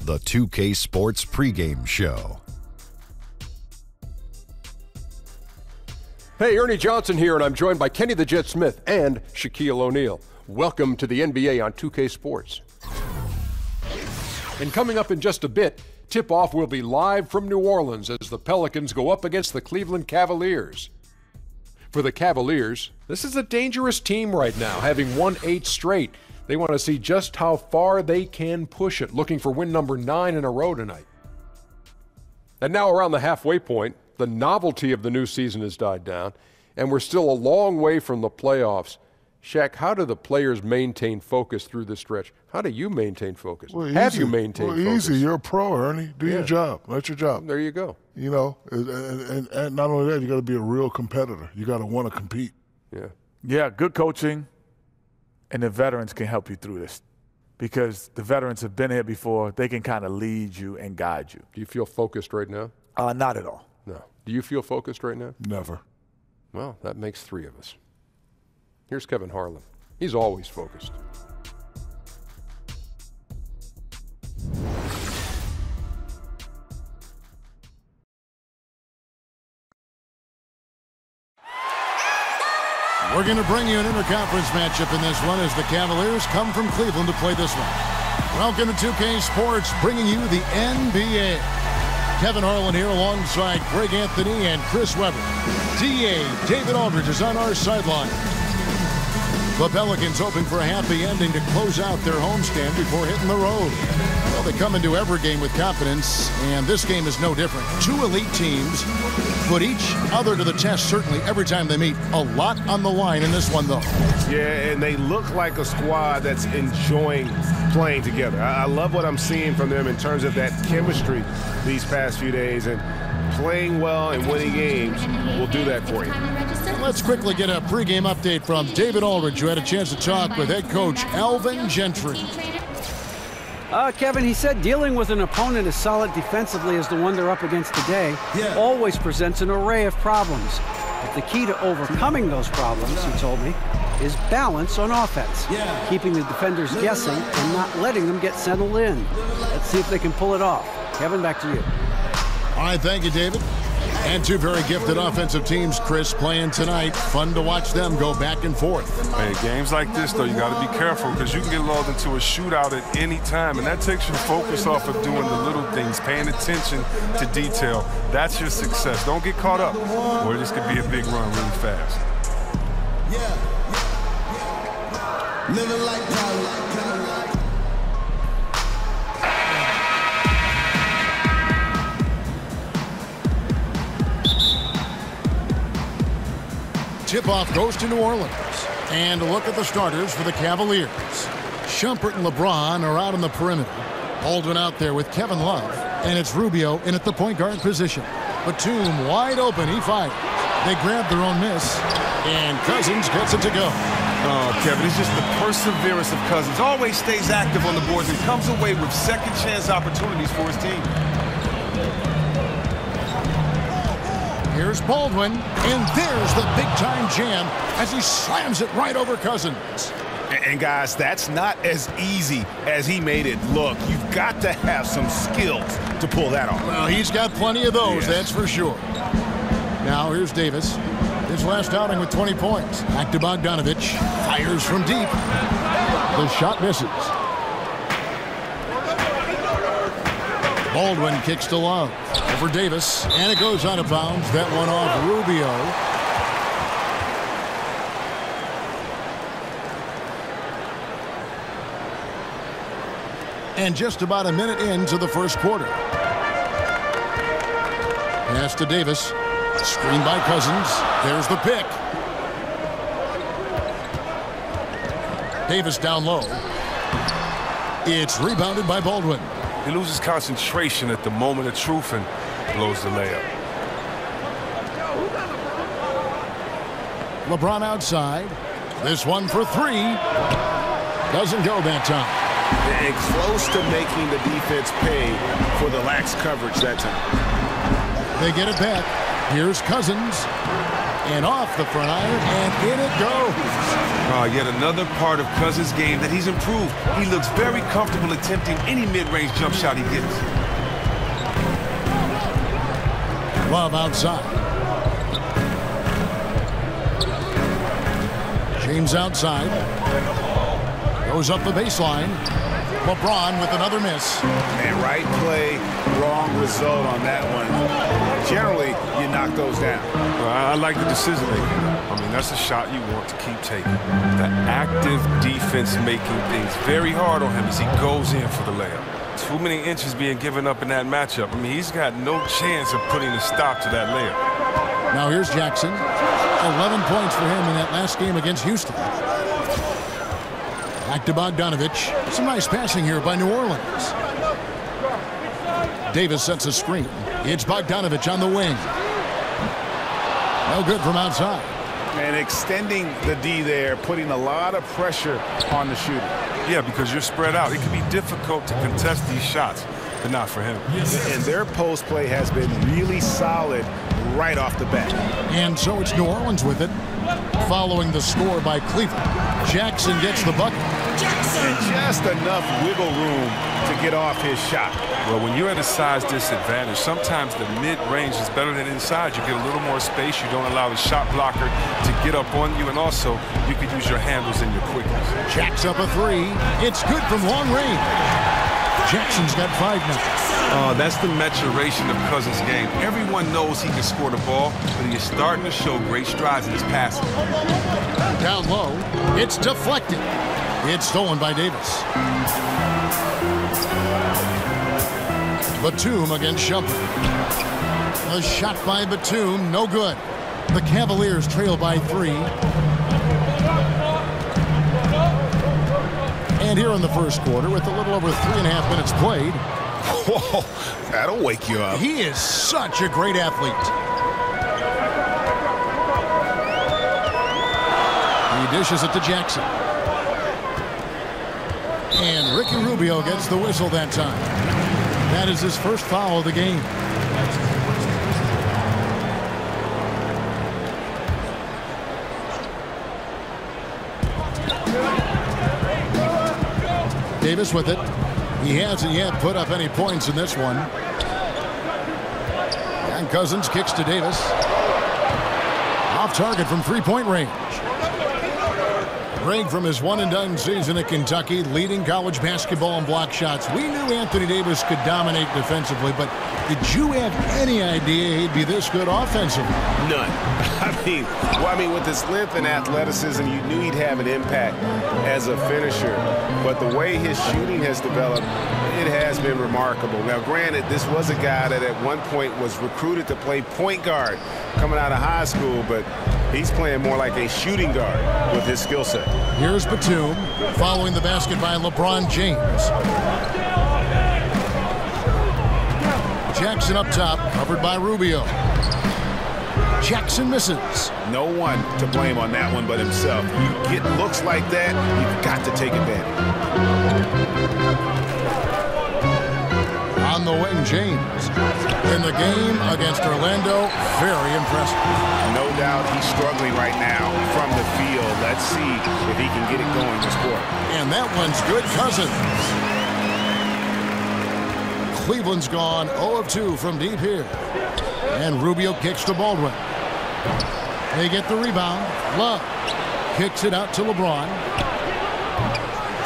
the 2K Sports pregame show. Hey, Ernie Johnson here, and I'm joined by Kenny the Jet Smith and Shaquille O'Neal. Welcome to the NBA on 2K Sports. And coming up in just a bit, tip-off will be live from New Orleans as the Pelicans go up against the Cleveland Cavaliers. For the Cavaliers, this is a dangerous team right now, having won 8 straight. They want to see just how far they can push it, looking for win number 9 in a row tonight. And now around the halfway point, the novelty of the new season has died down, and we're still a long way from the playoffs. Shaq, how do the players maintain focus through this stretch? How do you maintain focus? Well, Have you maintained focus? Easy. You're a pro, Ernie. Do your job. That's your job. There you go. You know, and not only that, you got to be a real competitor. You got to want to compete. Yeah, good coaching, and the veterans can help you through this because the veterans have been here before. They can kind of lead you and guide you. Do you feel focused right now? Not at all. No. Do you feel focused right now? Never. Well, that makes 3 of us. Here's Kevin Harlan. He's always focused. We're going to bring you an interconference matchup in this one as the Cavaliers come from Cleveland to play this one. Welcome to 2K Sports, bringing you the NBA. Kevin Harlan here alongside Greg Anthony and Chris Webber. DA David Aldridge is on our sideline. The Pelicans hoping for a happy ending to close out their homestand before hitting the road. Well, they come into every game with confidence, and this game is no different. 2 elite teams put each other to the test, certainly every time they meet. A lot on the line in this one, though. Yeah, and they look like a squad that's enjoying playing together. I love what I'm seeing from them in terms of that chemistry these past few days, and playing well and winning games will do that for you. Let's quickly get a pregame update from David Aldridge, who had a chance to talk with head coach Alvin Gentry. Kevin, he said dealing with an opponent as solid defensively as the one they're up against today always presents an array of problems. But the key to overcoming those problems, he told me, is balance on offense, keeping the defenders guessing and not letting them get settled in. Let's see if they can pull it off. Kevin, back to you. All right, thank you, David. And 2 very gifted offensive teams, Chris, playing tonight. Fun to watch them go back and forth. Hey, games like this, though, you got to be careful because you can get lulled into a shootout at any time, and that takes your focus off of doing the little things, paying attention to detail. That's your success. Don't get caught up, or this could be a big run really fast. Living like power. Tip-off goes to New Orleans. And a look at the starters for the Cavaliers. Shumpert and LeBron are out on the perimeter. Baldwin out there with Kevin Love. And it's Rubio in at the point guard position. Batum wide open. He fires. They grab their own miss. And Cousins gets it to go. Oh, Kevin, it's just the perseverance of Cousins. Always stays active on the boards and comes away with second-chance opportunities for his team. Here's Baldwin, and there's the big-time jam as he slams it right over Cousins. And guys, that's not as easy as he made it look. You've got to have some skills to pull that off. Well, he's got plenty of those, that's for sure. Now here's Davis. His last outing with 20 points. Back to Bogdanovich. Fires from deep. The shot misses. Baldwin kicks to Love. Over Davis. And it goes out of bounds. That one off Rubio. And just about a minute into the first quarter. Pass to Davis. Screen by Cousins. There's the pick. Davis down low. It's rebounded by Baldwin. He loses concentration at the moment of truth and blows the layup. LeBron outside. This one for 3. Doesn't go that time. And close to making the defense pay for the lax coverage that time. They get it back. Here's Cousins. And off the front iron, and in it goes. Yet another part of Cousins' game that he's improved. He looks very comfortable attempting any mid-range jump shot he gets. Love outside. James outside. Goes up the baseline. LeBron with another miss. And right play, wrong result on that one. Generally, you knock those down. I like the decision making. I mean, that's a shot you want to keep taking. The active defense making things very hard on him as he goes in for the layup. Too many inches being given up in that matchup. I mean, he's got no chance of putting a stop to that layup. Now here's Jackson. 11 points for him in that last game against Houston. Back to Bogdanovich. Some nice passing here by New Orleans. Davis sets a screen. It's Bogdanovich on the wing. No good from outside. And extending the D there, putting a lot of pressure on the shooter. Yeah, because you're spread out. It can be difficult to contest these shots, but not for him. And their post play has been really solid right off the bat. And so it's New Orleans with it, following the score by Cleveland. Jackson gets the bucket. And just enough wiggle room to get off his shot. Well, when you're at a size disadvantage, sometimes the mid-range is better than inside. You get a little more space. You don't allow the shot blocker to get up on you, and also you could use your handles and your quickness. Jacks up a three. It's good from long range. Jackson's got 5 now. That's the maturation of Cousins' game. Everyone knows he can score the ball, but he is starting to show great strides in his passing. Down low. It's deflected. It's stolen by Davis. Batum against Shumpert. A shot by Batum, no good. The Cavaliers trail by 3. And here in the first quarter, with a little over 3.5 minutes played. Whoa, that'll wake you up. He is such a great athlete. He dishes it to Jackson. And Ricky Rubio gets the whistle that time. That is his first foul of the game. Davis with it. He hasn't yet put up any points in this one. And Cousins kicks to Davis. Off target from three-point range. Greg, from his one-and-done season at Kentucky, leading college basketball in block shots. We knew Anthony Davis could dominate defensively, but did you have any idea he'd be this good offensively? None. I mean, with his length and athleticism, you knew he'd have an impact as a finisher. But the way his shooting has developed, it has been remarkable. Now, granted, this was a guy that at one point was recruited to play point guard coming out of high school, but he's playing more like a shooting guard with his skill set. Here's Batum, following the basket by LeBron James. Jackson up top, covered by Rubio. Jackson misses. No one to blame on that one but himself. You get looks like that, you've got to take advantage. On the wing, James. In the game against Orlando, very impressive. No doubt he's struggling right now from the field. Let's see if he can get it going this quarter. And that one's good. Cousins. Cleveland's gone 0 of 2 from deep here. And Rubio kicks to Baldwin. They get the rebound. Love kicks it out to LeBron.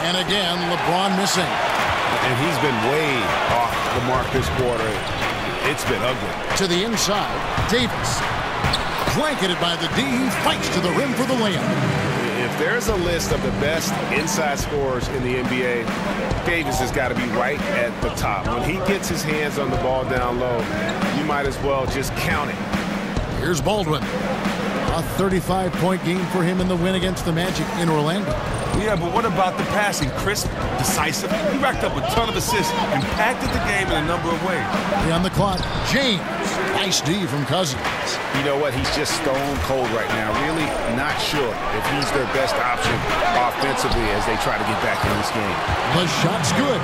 And again, LeBron missing. And he's been way off the mark this quarter. It's been ugly. To the inside, Davis. Blanketed by the D, he fights to the rim for the layup. If there's a list of the best inside scorers in the NBA, Davis has got to be right at the top. When he gets his hands on the ball down low, you might as well just count it. Here's Baldwin. A 35-point game for him in the win against the Magic in Orlando. Yeah, but what about the passing? Crisp, decisive. He racked up a ton of assists, impacted the game in a number of ways. On the clock, James. Nice D from Cousins. You know what? He's just stone cold right now. Really not sure if he's their best option offensively as they try to get back in this game. The shot's good.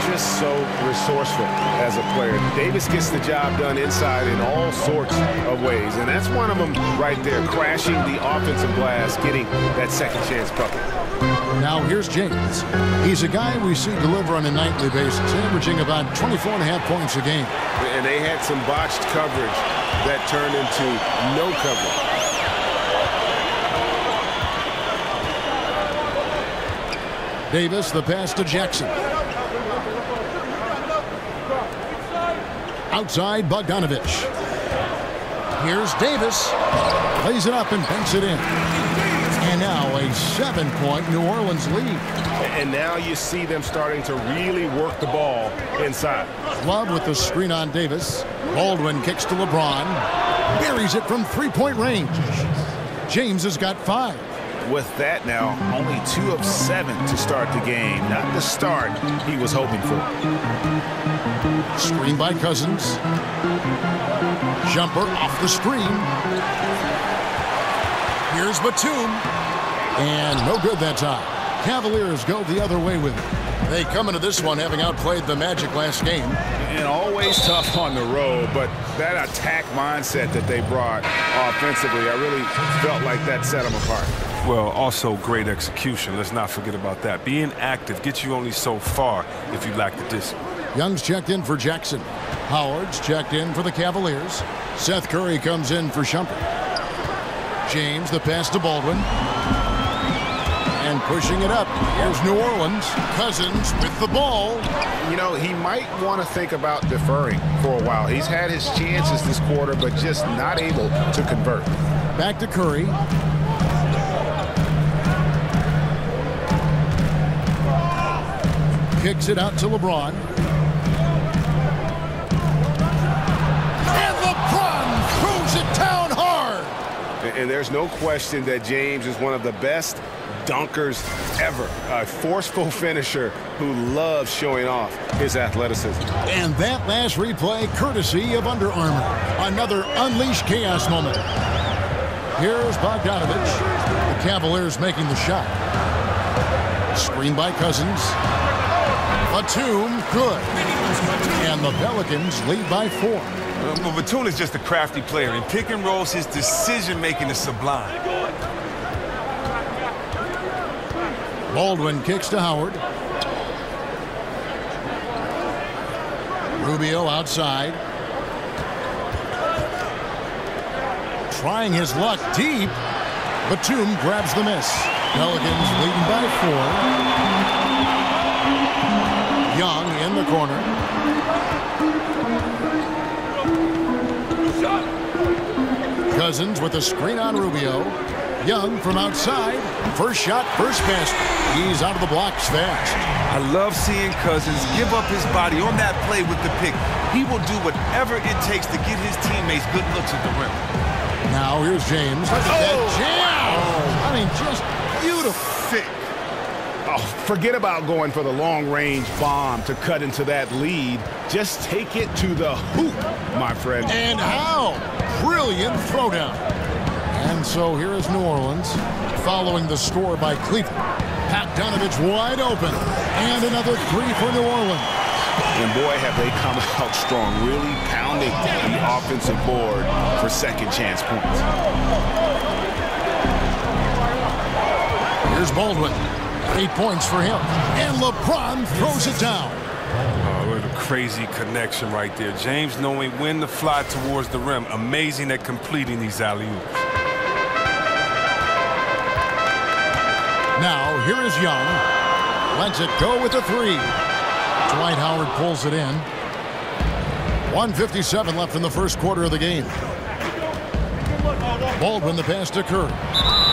Just so resourceful as a player. Davis gets the job done inside in all sorts of ways, and that's one of them right there, crashing the offensive glass, getting that second chance bucket. Now here's James. He's a guy we see deliver on a nightly basis, averaging about 24.5 points a game. And they had some botched coverage that turned into no coverage. Davis, the pass to Jackson. Outside, Bogdanovich. Here's Davis. Lays it up and banks it in. And now a 7-point New Orleans lead. And now you see them starting to really work the ball inside. Love with the screen on Davis. Baldwin kicks to LeBron. Buries it from three-point range. James has got 5. With that now, only 2 of 7 to start the game. Not the start he was hoping for. Screen by Cousins. Jumper off the screen. Here's Batum. And no good that time. Cavaliers go the other way with it. They come into this one having outplayed the Magic last game. And always tough on the road, but that attack mindset that they brought offensively, I really felt like that set them apart. Well, also great execution. Let's not forget about that. Being active gets you only so far if you lack the discipline. Young's checked in for Jackson. Howard's checked in for the Cavaliers. Seth Curry comes in for Shumpert. James, the pass to Baldwin. And pushing it up. Here's New Orleans. Cousins with the ball. You know, he might want to think about deferring for a while. He's had his chances this quarter, but just not able to convert. Back to Curry. Kicks it out to LeBron. And LeBron throws it down hard. And there's no question that James is one of the best dunkers ever. A forceful finisher who loves showing off his athleticism. And that last replay courtesy of Under Armour. Another Unleash Chaos moment. Here's Bogdanovich. The Cavaliers making the shot. Screen by Cousins. Batum, good. And the Pelicans lead by 4. Well, Batum is just a crafty player. In pick and rolls, his decision-making is sublime. Baldwin kicks to Howard. Rubio outside. Trying his luck deep. Batum grabs the miss. Pelicans leading by 4. Young in the corner. Cousins with a screen on Rubio. Young from outside. First shot, first basket. He's out of the blocks fast. I love seeing Cousins give up his body on that play with the pick. He will do whatever it takes to get his teammates good looks at the rim. Now here's James. Look at that jam! I mean, just beautiful. Sick. Oh, forget about going for the long-range bomb to cut into that lead. Just take it to the hoop, my friend. And how? Brilliant throwdown. And so here is New Orleans following the score by Cleveland. Bogdanovich wide open. And another 3 for New Orleans. And boy, have they come out strong, really pounding the offensive board for second chance points. Here's Baldwin. 8 points for him. And LeBron throws it down. Oh, what a crazy connection right there. James knowing when to fly towards the rim. Amazing at completing these alley-oops. Now, here is Young. Lets it go with a 3. Dwight Howard pulls it in. 1:57 left in the first quarter of the game. Baldwin the pass to Curry.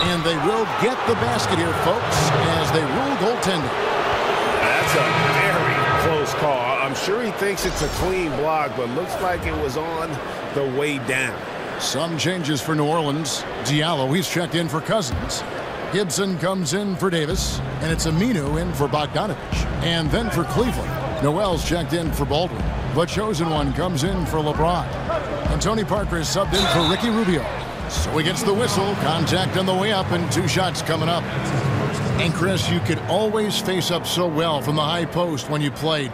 And they will get the basket here, folks, as they rule goaltending. That's a very close call. I'm sure he thinks it's a clean block, but looks like it was on the way down. Some changes for New Orleans. Diallo, he's checked in for Cousins. Gibson comes in for Davis, and it's Aminu in for Bogdanovich. And then for Cleveland, Noel's checked in for Baldwin. The chosen one comes in for LeBron. And Tony Parker is subbed in for Ricky Rubio. So he gets the whistle, contact on the way up, and 2 shots coming up. And Chris, you could always face up so well from the high post when you played.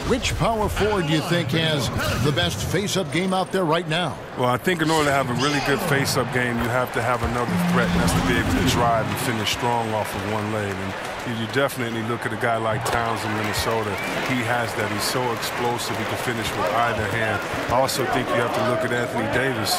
Which power forward do you think has the best face-up game out there right now? Well, I think in order to have a really good face-up game, you have to have another threat, and that's to be able to drive and finish strong off of one leg. And you definitely look at a guy like Towns in Minnesota. He has that. He's so explosive. He can finish with either hand. I also think you have to look at Anthony Davis.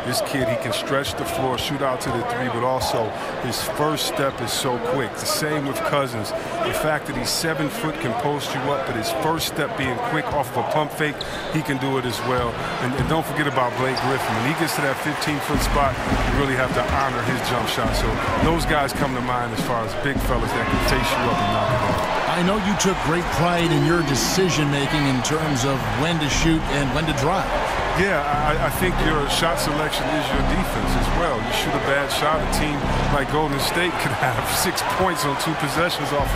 This kid, he can stretch the floor, shoot out to the 3, but also his first step is so quick. The same with Cousins. The fact that he's 7 foot can post you up, but his first step being quick off of a pump fake, he can do it as well. And don't forget about Blake Griffin. When he gets to that 15-foot spot, you really have to honor his jump shot. So those guys come to mind as far as big fellas that can face you up and knock it down. I know you took great pride in your decision-making in terms of when to shoot and when to drive. Yeah, I think your shot selection is your defense as well. You shoot a bad shot, a team like Golden State could have 6 points on 2 possessions off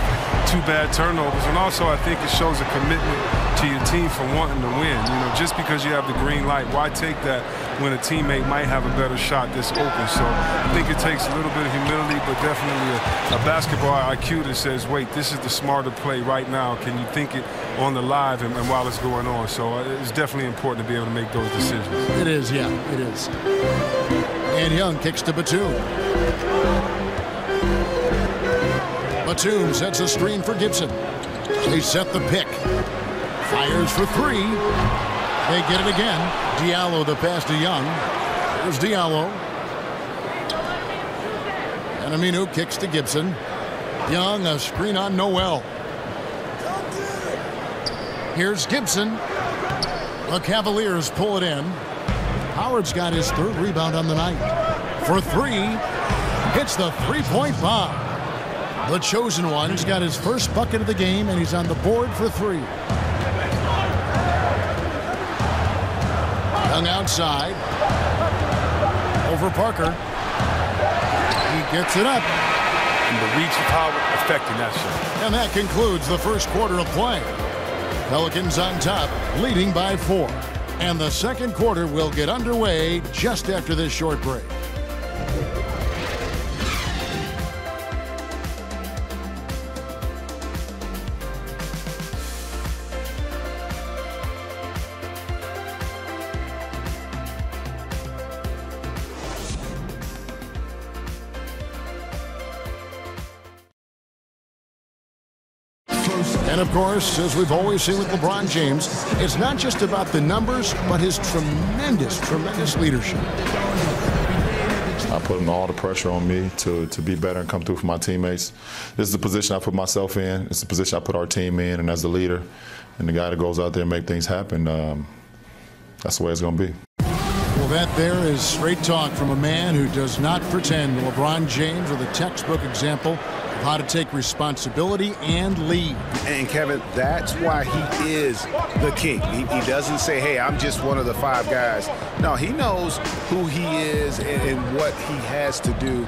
2 bad turnovers. And also I think it shows a commitment to your team for wanting to win. You know, just because you have the green light, why take that when a teammate might have a better shot that's open? So I think it takes a little bit of humility, but definitely a basketball IQ that says, wait, this is the smarter play right now. Can you think it on the live and while it's going on? So it's definitely important to be able to make those decisions. It is, yeah, it is. And Young kicks to Batum. Batum sets a screen for Gibson. They set the pick. Fires for 3. They get it again. Diallo the pass to Young. There's Diallo. And Aminu kicks to Gibson. Young, a screen on Noel. Here's Gibson. The Cavaliers pull it in. Howard's got his 3rd rebound on the night. For 3, hits the 3-point bomb. The chosen one has got his first bucket of the game, and he's on the board for 3. Young outside. Over Parker. He gets it up. And the reach of power affecting that shot. And that concludes the first quarter of play. Pelicans on top, leading by 4. And the second quarter will get underway just after this short break. And of course, as we've always seen with LeBron James, it's not just about the numbers, but his tremendous leadership. I put all the pressure on me to be better and come through for my teammates. This is the position I put myself in. It's the position I put our team in, and as the leader and the guy that goes out there and make things happen, that's the way it's going to be. Well, that there is straight talk from a man who does not pretend. LeBron James with a textbook example of how to take responsibility and lead. And Kevin, that's why he is the king. He doesn't say, hey, I'm just one of the 5 guys. No, he knows who he is and what he has to do.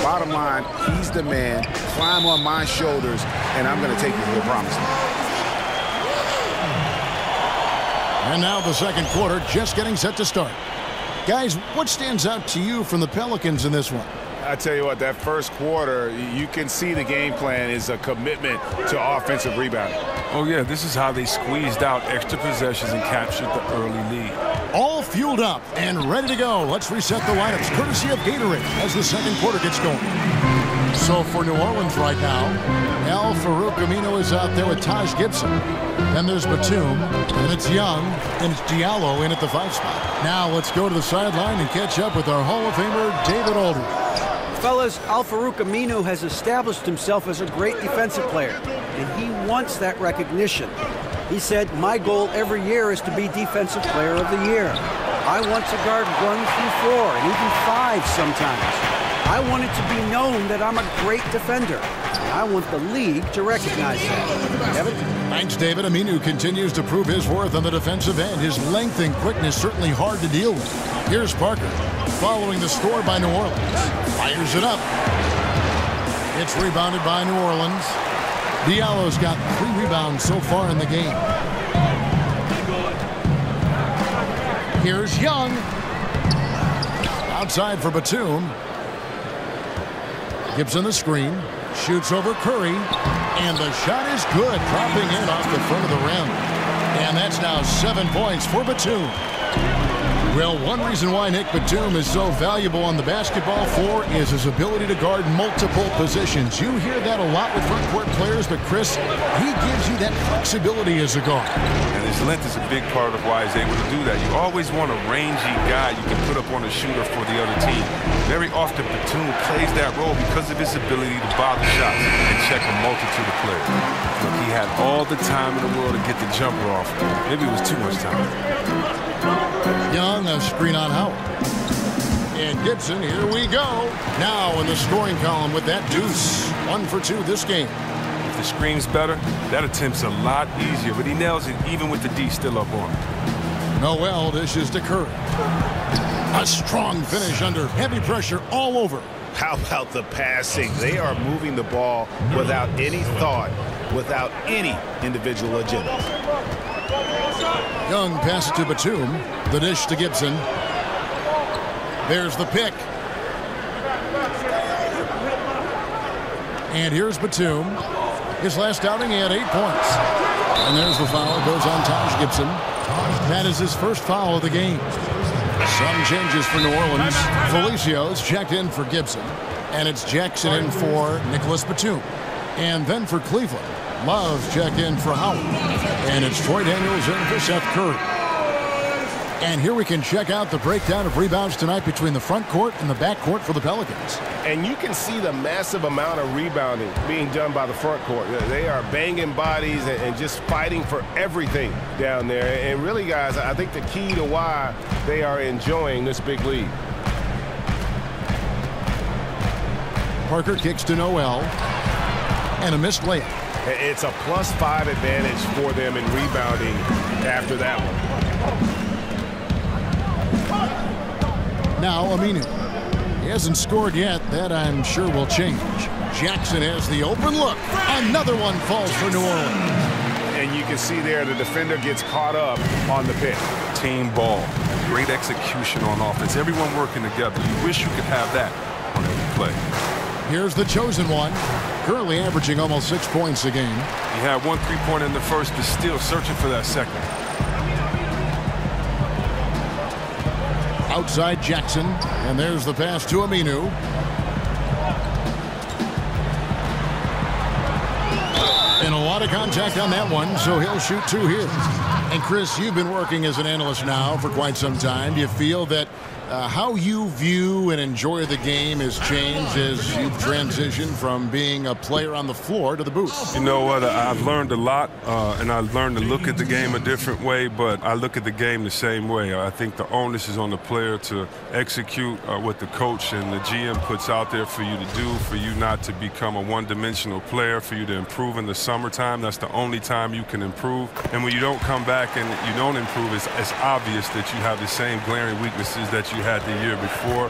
Bottom line, he's the man. Climb on my shoulders, and I'm going to take you to the promised land. And now the second quarter just getting set to start. Guys, what stands out to you from the Pelicans in this one? I tell you what, that first quarter, you can see the game plan is a commitment to offensive rebounding. Oh, yeah, this is how they squeezed out extra possessions and captured the early lead. All fueled up and ready to go. Let's reset the lineups, courtesy of Gatorade, as the second quarter gets going. So for New Orleans right now, Al-Farouq Aminu is out there with Taj Gibson. Then there's Batum, and it's Young, and it's Diallo in at the 5 spot. Now let's go to the sideline and catch up with our Hall of Famer, David Aldridge. Fellas, Al-Farouq Aminu has established himself as a great defensive player, and he wants that recognition. He said, my goal every year is to be Defensive Player of the Year. I want to guard 1 through 4, and even 5 sometimes. I want it to be known that I'm a great defender. And I want the league to recognize that. Kevin? Thanks, David. Aminu continues to prove his worth on the defensive end. His length and quickness certainly hard to deal with. Here's Parker, following the score by New Orleans. Fires it up. It's rebounded by New Orleans. Diallo's got 3 rebounds so far in the game. Here's Young. Outside for Batum. Gibson the screen. Shoots over Curry. And the shot is good. Dropping in off the front of the rim. And that's now 7 points for Batum. Well, one reason why Nick Batum is so valuable on the basketball floor is his ability to guard multiple positions. You hear that a lot with front court players, but Chris, he gives you that flexibility as a guard. And his length is a big part of why he's able to do that. You always want a rangy guy you can put up on a shooter for the other team. Very often Batum plays that role because of his ability to bother shots and check a multitude of players. Look, he had all the time in the world to get the jumper off. Maybe it was too much time. Young, a screen on Howard. And Gibson, here we go. Now in the scoring column with that deuce. 1 for 2 this game. If the screen's better, that attempt's a lot easier, but he nails it even with the D still up on him. Noel dishes to Curry. A strong finish under heavy pressure all over. How about the passing? They are moving the ball without any thought, without any individual agenda. Young passes to Batum. The dish to Gibson. There's the pick. And here's Batum. His last outing, he had 8 points. And there's the foul. It goes on Taj Gibson. That is his first foul of the game. Some changes for New Orleans. Felicio's checked in for Gibson. And it's Jackson in for Nicholas Batum. And then for Cleveland, Love checked in for Howard. And it's Troy Daniels in for Seth Curry. And here we can check out the breakdown of rebounds tonight between the front court and the back court for the Pelicans. And you can see the massive amount of rebounding being done by the front court. They are banging bodies and just fighting for everything down there. And really, guys, I think the key to why they are enjoying this big lead. Parker kicks to Noel. And a missed layup. It's a +5 advantage for them in rebounding after that one. Now Aminu. He hasn't scored yet. That I'm sure will change. Jackson has the open look. Another one falls for New Orleans. And you can see there the defender gets caught up on the pick. Team ball. Great execution on offense. Everyone working together. You wish you could have that on every play. Here's the chosen one. Currently averaging almost 6 points a game. He had 1 3-pointer in the first, but still searching for that second. Outside Jackson, and there's the pass to Aminu. And a lot of contact on that one, so he'll shoot 2 here. And Chris, you've been working as an analyst now for quite some time. Do you feel that how you view and enjoy the game has changed as you've transitioned from being a player on the floor to the booth? You know what? I've learned a lot, and I've learned to look at the game a different way, but I look at the game the same way. I think the onus is on the player to execute what the coach and the GM puts out there for you to do, for you not to become a one-dimensional player, for you to improve in the summertime. That's the only time you can improve. And when you don't come back and you don't improve, it's obvious that you have the same glaring weaknesses that you had the year before.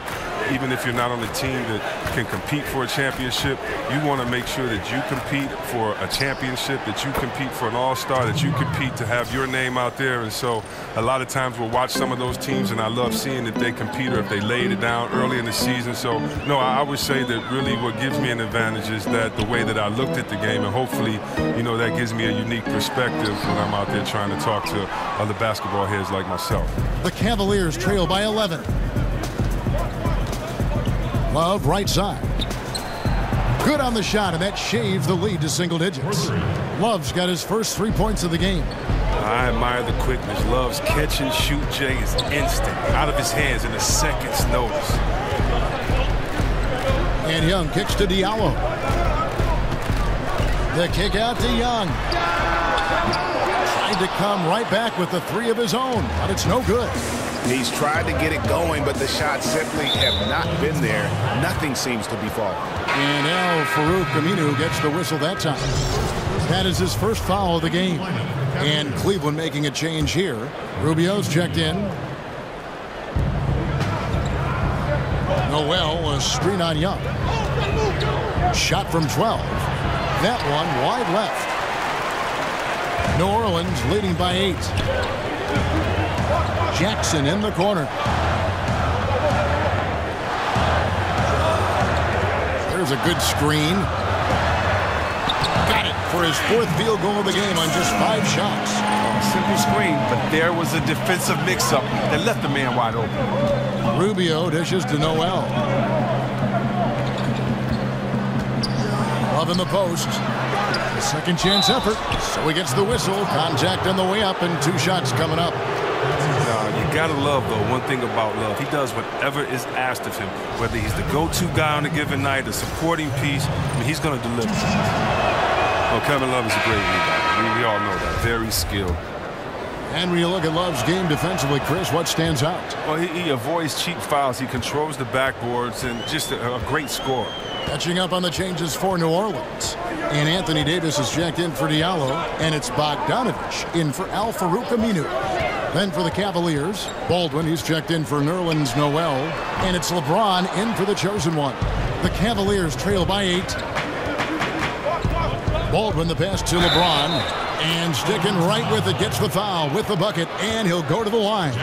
Even if you're not on a team that can compete for a championship, you want to make sure that you compete for a championship, that you compete for an all-star, that you compete to have your name out there. And so a lot of times we'll watch some of those teams, and I love seeing if they compete or if they laid it down early in the season. So, no, I would say that really what gives me an advantage is that the way that I looked at the game, and hopefully, you know, that gives me a unique perspective when I'm out there trying to talk to other basketball heads like myself. The Cavaliers trail by 11. Love right side. Good on the shot, and that shaves the lead to single digits. Love's got his first 3 points of the game. I admire the quickness. Love's catch and shoot Jay is instant, out of his hands in a second's notice. And Young kicks to Diallo. The kick out to Young. Tried to come right back with the 3 of his own, but it's no good. He's tried to get it going, but the shots simply have not been there. Nothing seems to be falling. And now Farouk Aminu gets the whistle that time. That is his first foul of the game. And Cleveland making a change here. Rubio's checked in. Noel, a screen on Young. Shot from 12. That one wide left. New Orleans leading by 8. Jackson in the corner. There's a good screen. Got it for his 4th field goal of the game on just 5 shots. Simple screen, but there was a defensive mix-up that left the man wide open. Rubio dishes to Noel. Love in the post. A second chance effort. So he gets the whistle. Contact on the way up and 2 shots coming up. You gotta love, though, one thing about Love. He does whatever is asked of him. Whether he's the go-to guy on a given night, a supporting piece, I mean, he's gonna deliver. Well, Kevin Love is a great leader. We all know that. Very skilled. And when you look at Love's game defensively, Chris, what stands out? Well, he avoids cheap fouls. He controls the backboards and just a great scorer. Catching up on the changes for New Orleans. And Anthony Davis is checked in for Diallo. And it's Bogdanovich in for Al Farouk Aminu. Then for the Cavaliers, Baldwin, he's checked in for Nerlens Noel. And it's LeBron in for the chosen one. The Cavaliers trail by 8. Baldwin the pass to LeBron. And sticking right with it, gets the foul with the bucket, and he'll go to the line.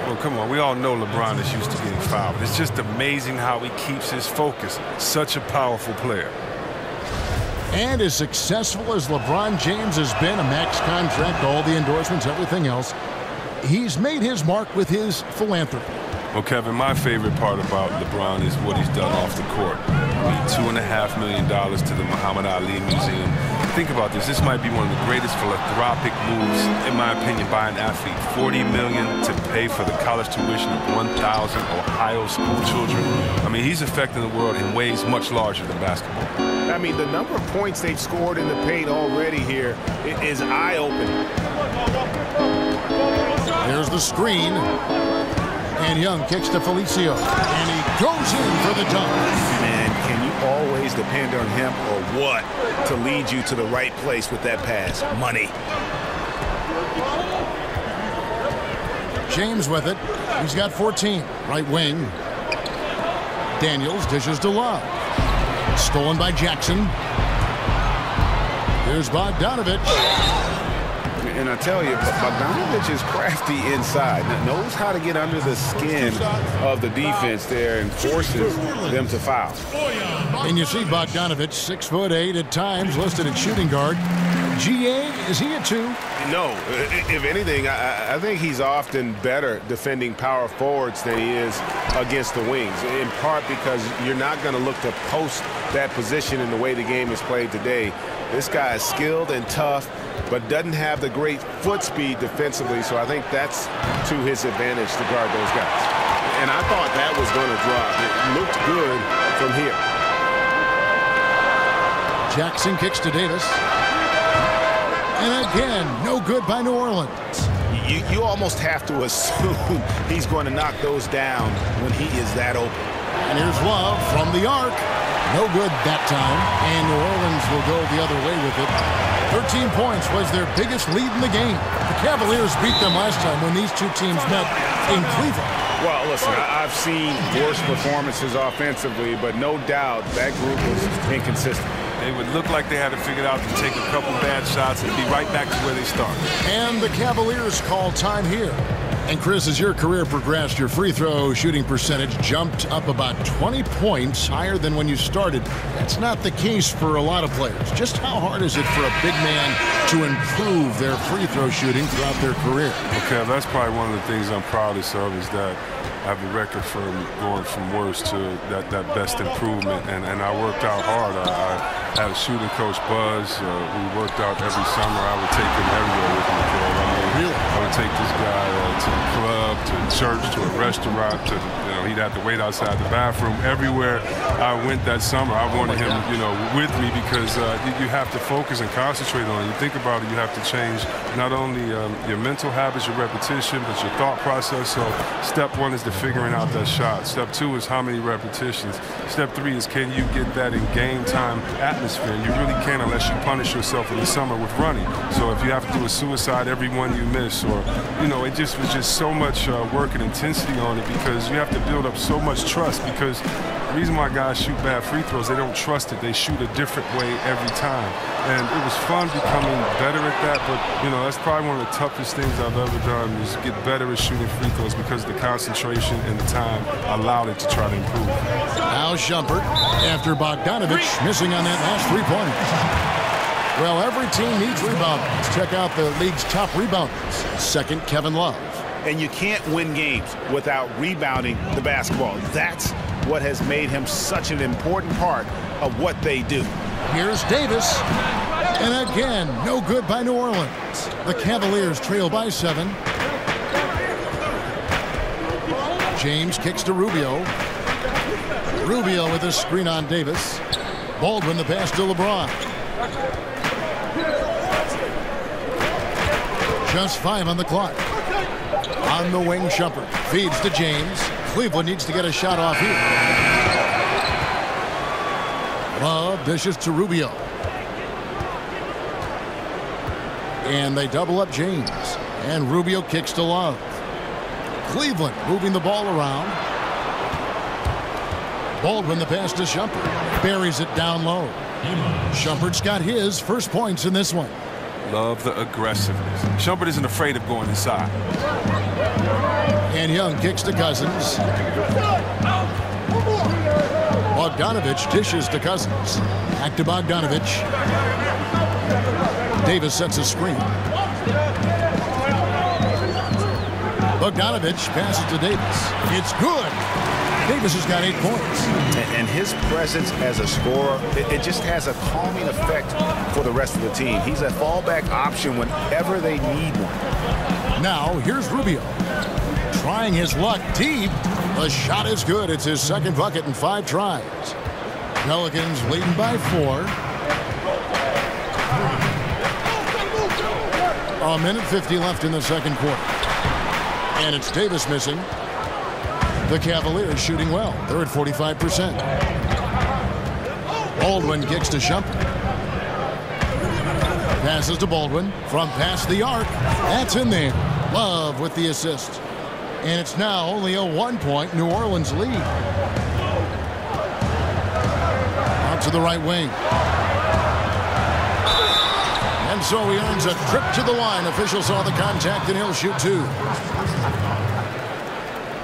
Well, come on, we all know LeBron is used to getting fouled. It's just amazing how he keeps his focus. Such a powerful player. And as successful as LeBron James has been, a max contract, all the endorsements, everything else, he's made his mark with his philanthropy. Well, Kevin, my favorite part about LeBron is what he's done off the court. $2.5 million to the Muhammad Ali Museum. Think about this. This might be one of the greatest philanthropic moves, in my opinion, by an athlete. $40 million to pay for the college tuition of 1,000 Ohio school children. I mean, he's affecting the world in ways much larger than basketball. I mean, the number of points they've scored in the paint already here is eye-opening. There's the screen. And Young kicks to Felicio. And he goes in for the dunk. Man, can you always depend on him or what to lead you to the right place with that pass? Money. James with it. He's got 14. Right wing. Daniels dishes to Love. Stolen by Jackson. Here's Bogdanovich. And I tell you, Bogdanovich is crafty inside. Knows how to get under the skin of the defense there and forces them to foul. And you see Bogdanovich, 6'8" at times, listed at shooting guard. GA, is he a 2? No. If anything, I think he's often better defending power forwards than he is against the wings, in part because you're not going to look to post that position in the way the game is played today. This guy is skilled and tough, but doesn't have the great foot speed defensively, so I think that's to his advantage to guard those guys. And I thought that was going to drop. It looked good from here. Jackson kicks to Davis. And again, no good by New Orleans. You almost have to assume he's going to knock those down when he is that open. And here's Love from the arc. No good that time. And New Orleans will go the other way with it. 13 points was their biggest lead in the game. The Cavaliers beat them last time when these two teams met in Cleveland. Well, listen, I've seen worse performances offensively, but no doubt that group was inconsistent. They would look like they had it figured out to take a couple bad shots and be right back to where they started. And the Cavaliers call time here. And Chris, as your career progressed, your free throw shooting percentage jumped up about 20 points higher than when you started. That's not the case for a lot of players. Just how hard is it for a big man to improve their free throw shooting throughout their career? Okay, that's probably one of the things I'm proudest of is that I have a record for going from worst to that best improvement, and I worked out hard. I had a shooting coach, Buzz. We worked out every summer. I would take him everywhere with me. I would take this guy to the club, to church, to a restaurant. He'd have to wait outside the bathroom. Everywhere I went that summer, I wanted him, with me because you have to focus and concentrate on it. You think about it, you have to change not only your mental habits, your repetition, but your thought process. So step one is figuring out that shot. Step two is how many repetitions. Step three is can you get that in game time atmosphere? And you really can't unless you punish yourself in the summer with running. So if you have to do a suicide every one you miss, or it just was so much work and intensity on it because you have to build up so much trust, because the reason why guys shoot bad free throws, they don't trust it. They shoot a different way every time. And it was fun becoming better at that, but, you know, that's probably one of the toughest things I've ever done, is get better at shooting free throws, because the concentration and the time allowed it to try to improve. Now Shumpert, after Bogdanovich missing on that last three-pointer. Well, every team needs rebounders. Check out the league's top rebounders. Second, Kevin Love. And you can't win games without rebounding the basketball. That's what has made him such an important part of what they do. Here's Davis. And again, no good by New Orleans. The Cavaliers trail by 7. James kicks to Rubio. Rubio with a screen on Davis. Baldwin the pass to LeBron. Just 5 on the clock. On the wing, Shumpert feeds to James. Cleveland needs to get a shot off here. Love dishes to Rubio. And they double up James. And Rubio kicks to Love. Cleveland moving the ball around. Baldwin the pass to Shumpert. Buries it down low. Shumpert's got his first points in this one. Love the aggressiveness. Shumpert isn't afraid of going inside. And Young kicks to Cousins. Bogdanovich dishes to Cousins. Back to Bogdanovich. Davis sets a screen. Bogdanovich passes to Davis. It's good. Davis has got 8 points. And his presence as a scorer, it just has a calming effect for the rest of the team. He's a fallback option whenever they need one. Now, here's Rubio. Trying his luck deep. The shot is good. It's his second bucket in 5 tries. Pelicans leading by 4. A minute 50 left in the second quarter. And it's Davis missing. The Cavaliers shooting well. They're at 45%. Baldwin kicks to Shumpert. Passes to Baldwin from past the arc. That's in there. Love with the assist. And it's now only a 1-point New Orleans lead. Out to the right wing. And so he earns a trip to the line. Official saw the contact and he'll shoot 2.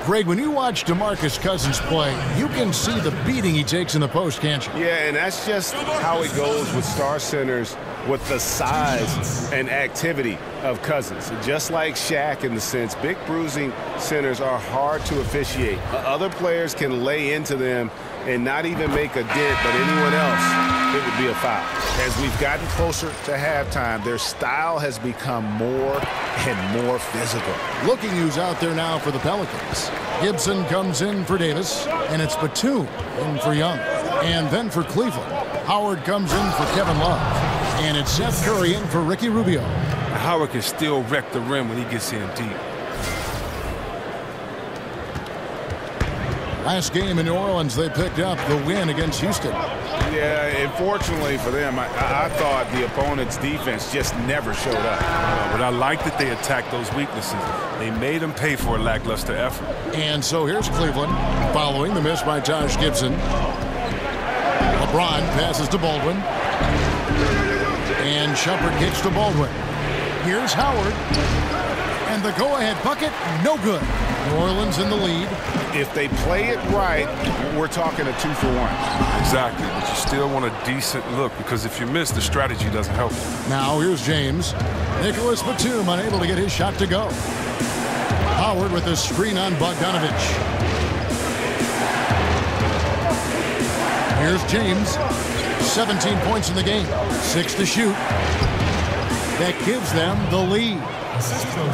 Greg, when you watch DeMarcus Cousins play, you can see the beating he takes in the post, can't you? Yeah, and that's just how it goes with star centers, with the size and activity of Cousins. Just like Shaq in the sense, big bruising centers are hard to officiate. Other players can lay into them and not even make a dent, but anyone else, it would be a foul. As we've gotten closer to halftime, their style has become more and more physical. Looking who's out there now for the Pelicans. Gibson comes in for Davis, and it's Batum in for Young. And then for Cleveland, Howard comes in for Kevin Love. And it's Seth Curry in for Ricky Rubio. Howard can still wreck the rim when he gets in deep. Last game in New Orleans, they picked up the win against Houston. Yeah, unfortunately for them, I thought the opponent's defense just never showed up. But I like that they attacked those weaknesses. They made them pay for a lackluster effort. And so here's Cleveland, following the miss by Taj Gibson. LeBron passes to Baldwin. And Shumpert kicks to Baldwin. Here's Howard. And the go-ahead bucket, no good. New Orleans in the lead. If they play it right, we're talking a 2-for-1. Exactly, but you still want a decent look, because if you miss, the strategy doesn't help. Now here's James. Nicholas Batum unable to get his shot to go. Howard with a screen on Bogdanovich. Here's James. 17 points in the game. 6 to shoot. That gives them the lead.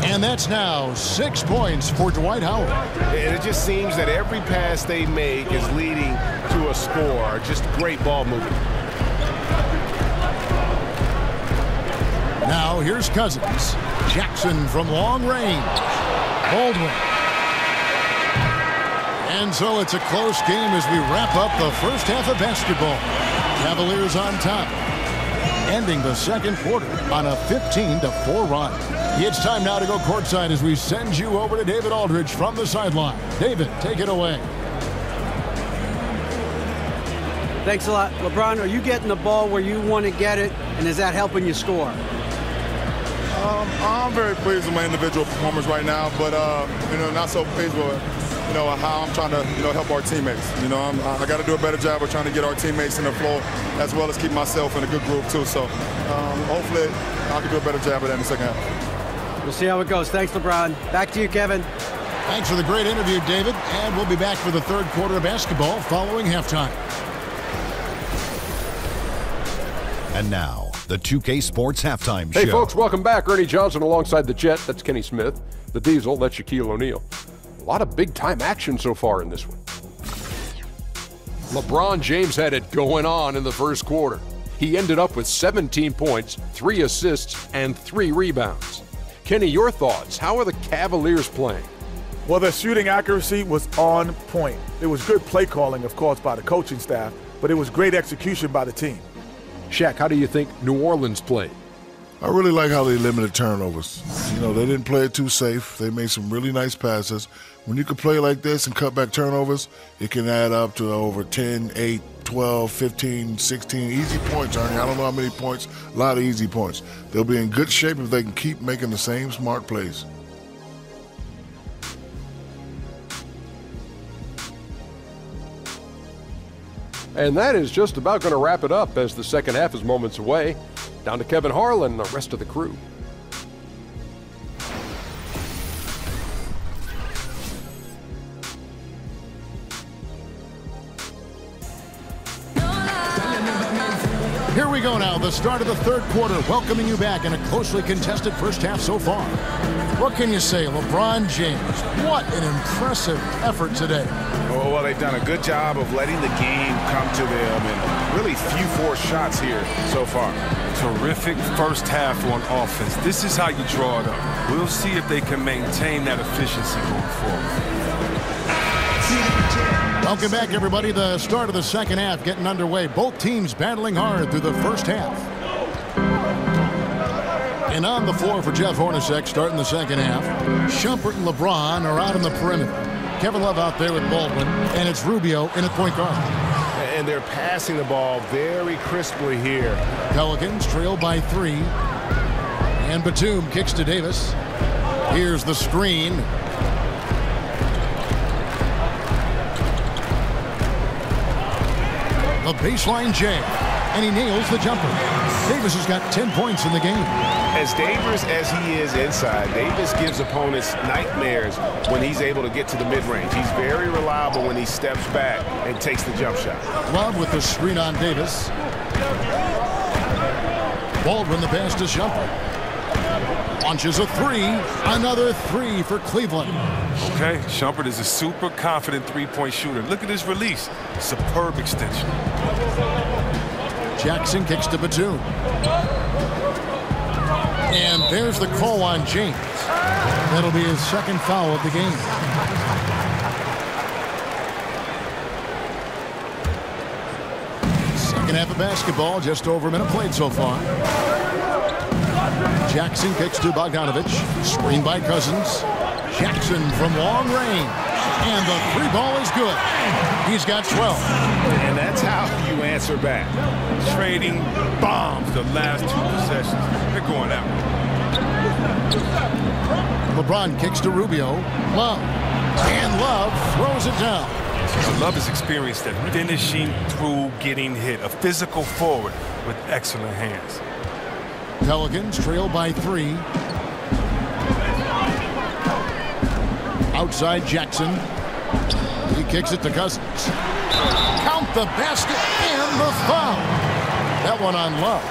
And that's now 6 points for Dwight Howard. And it just seems that every pass they make is leading to a score. Just great ball movement. Now here's Cousins. Jackson from long range. Baldwin. And so it's a close game as we wrap up the first half of basketball. Cavaliers on top. ending the second quarter on a 15-4 run. It's time now to go courtside as we send you over to David Aldridge from the sideline. David, take it away. Thanks a lot. LeBron, are you getting the ball where you want to get it, and is that helping you score? I'm very pleased with my individual performance right now, but not so pleased with how I'm trying to help our teammates. I got to do a better job of trying to get our teammates in the flow, as well as keep myself in a good group too. So hopefully I can do a better job of that in the second half. We'll see how it goes. Thanks, LeBron. Back to you, Kevin. Thanks for the great interview, David. And we'll be back for the third quarter of basketball following halftime. And now, the 2K Sports Halftime Show. Hey, folks, welcome back. Ernie Johnson alongside the Jet. That's Kenny Smith. The Diesel, that's Shaquille O'Neal. A lot of big-time action so far in this one. LeBron James had it going on in the first quarter. He ended up with 17 points, 3 assists, and 3 rebounds. Kenny, your thoughts? How are the Cavaliers playing? Well, their shooting accuracy was on point. It was good play calling, of course, by the coaching staff, but it was great execution by the team. Shaq, how do you think New Orleans played? I really like how they limited turnovers. They didn't play it too safe. They made some really nice passes. When you can play like this and cut back turnovers, it can add up to over 10, 8, 12, 15, 16 easy points, Ernie. I don't know how many points, a lot of easy points. They'll be in good shape if they can keep making the same smart plays. And that is just about going to wrap it up as the second half is moments away. Down to Kevin Harlan and the rest of the crew. Here we go now, the start of the third quarter, welcoming you back in a closely contested first half so far. What can you say, LeBron James? What an impressive effort today. Oh, well, they've done a good job of letting the game come to them, and really few forced shots here so far. Terrific first half on offense. This is how you draw it up. We'll see if they can maintain that efficiency going forward. Welcome back, everybody. The start of the second half getting underway. Both teams battling hard through the first half. And on the floor for Jeff Hornacek starting the second half. Shumpert and LeBron are out on the perimeter. Kevin Love out there with Baldwin, and it's Rubio in at point guard. And they're passing the ball very crisply here. Pelicans trail by 3. And Batum kicks to Davis. Here's the screen. The baseline jam, and he nails the jumper. Davis has got 10 points in the game. As dangerous as he is inside, Davis gives opponents nightmares when he's able to get to the mid-range. He's very reliable when he steps back and takes the jump shot. Love with the screen on Davis. Baldwin the pass to Shumpert. Launches a 3. Another 3 for Cleveland. Okay, Shumpert is a super confident three-point shooter. Look at his release. Superb extension. Jackson kicks to Batum. And there's the call on James. That'll be his second foul of the game. Second half of basketball, just over a minute played so far. Jackson kicks to Bogdanovich. Screen by Cousins. Jackson from long range. And the 3 ball is good. He's got 12. And that's how you answer back. Trading bombs the last 2 possessions. They're going out. LeBron kicks to Rubio. Love. And Love throws it down. Love has experienced that finishing through getting hit. A physical forward with excellent hands. Pelicans trail by 3. Outside Jackson. He kicks it to Cousins. Count the basket and the foul. That one on Love.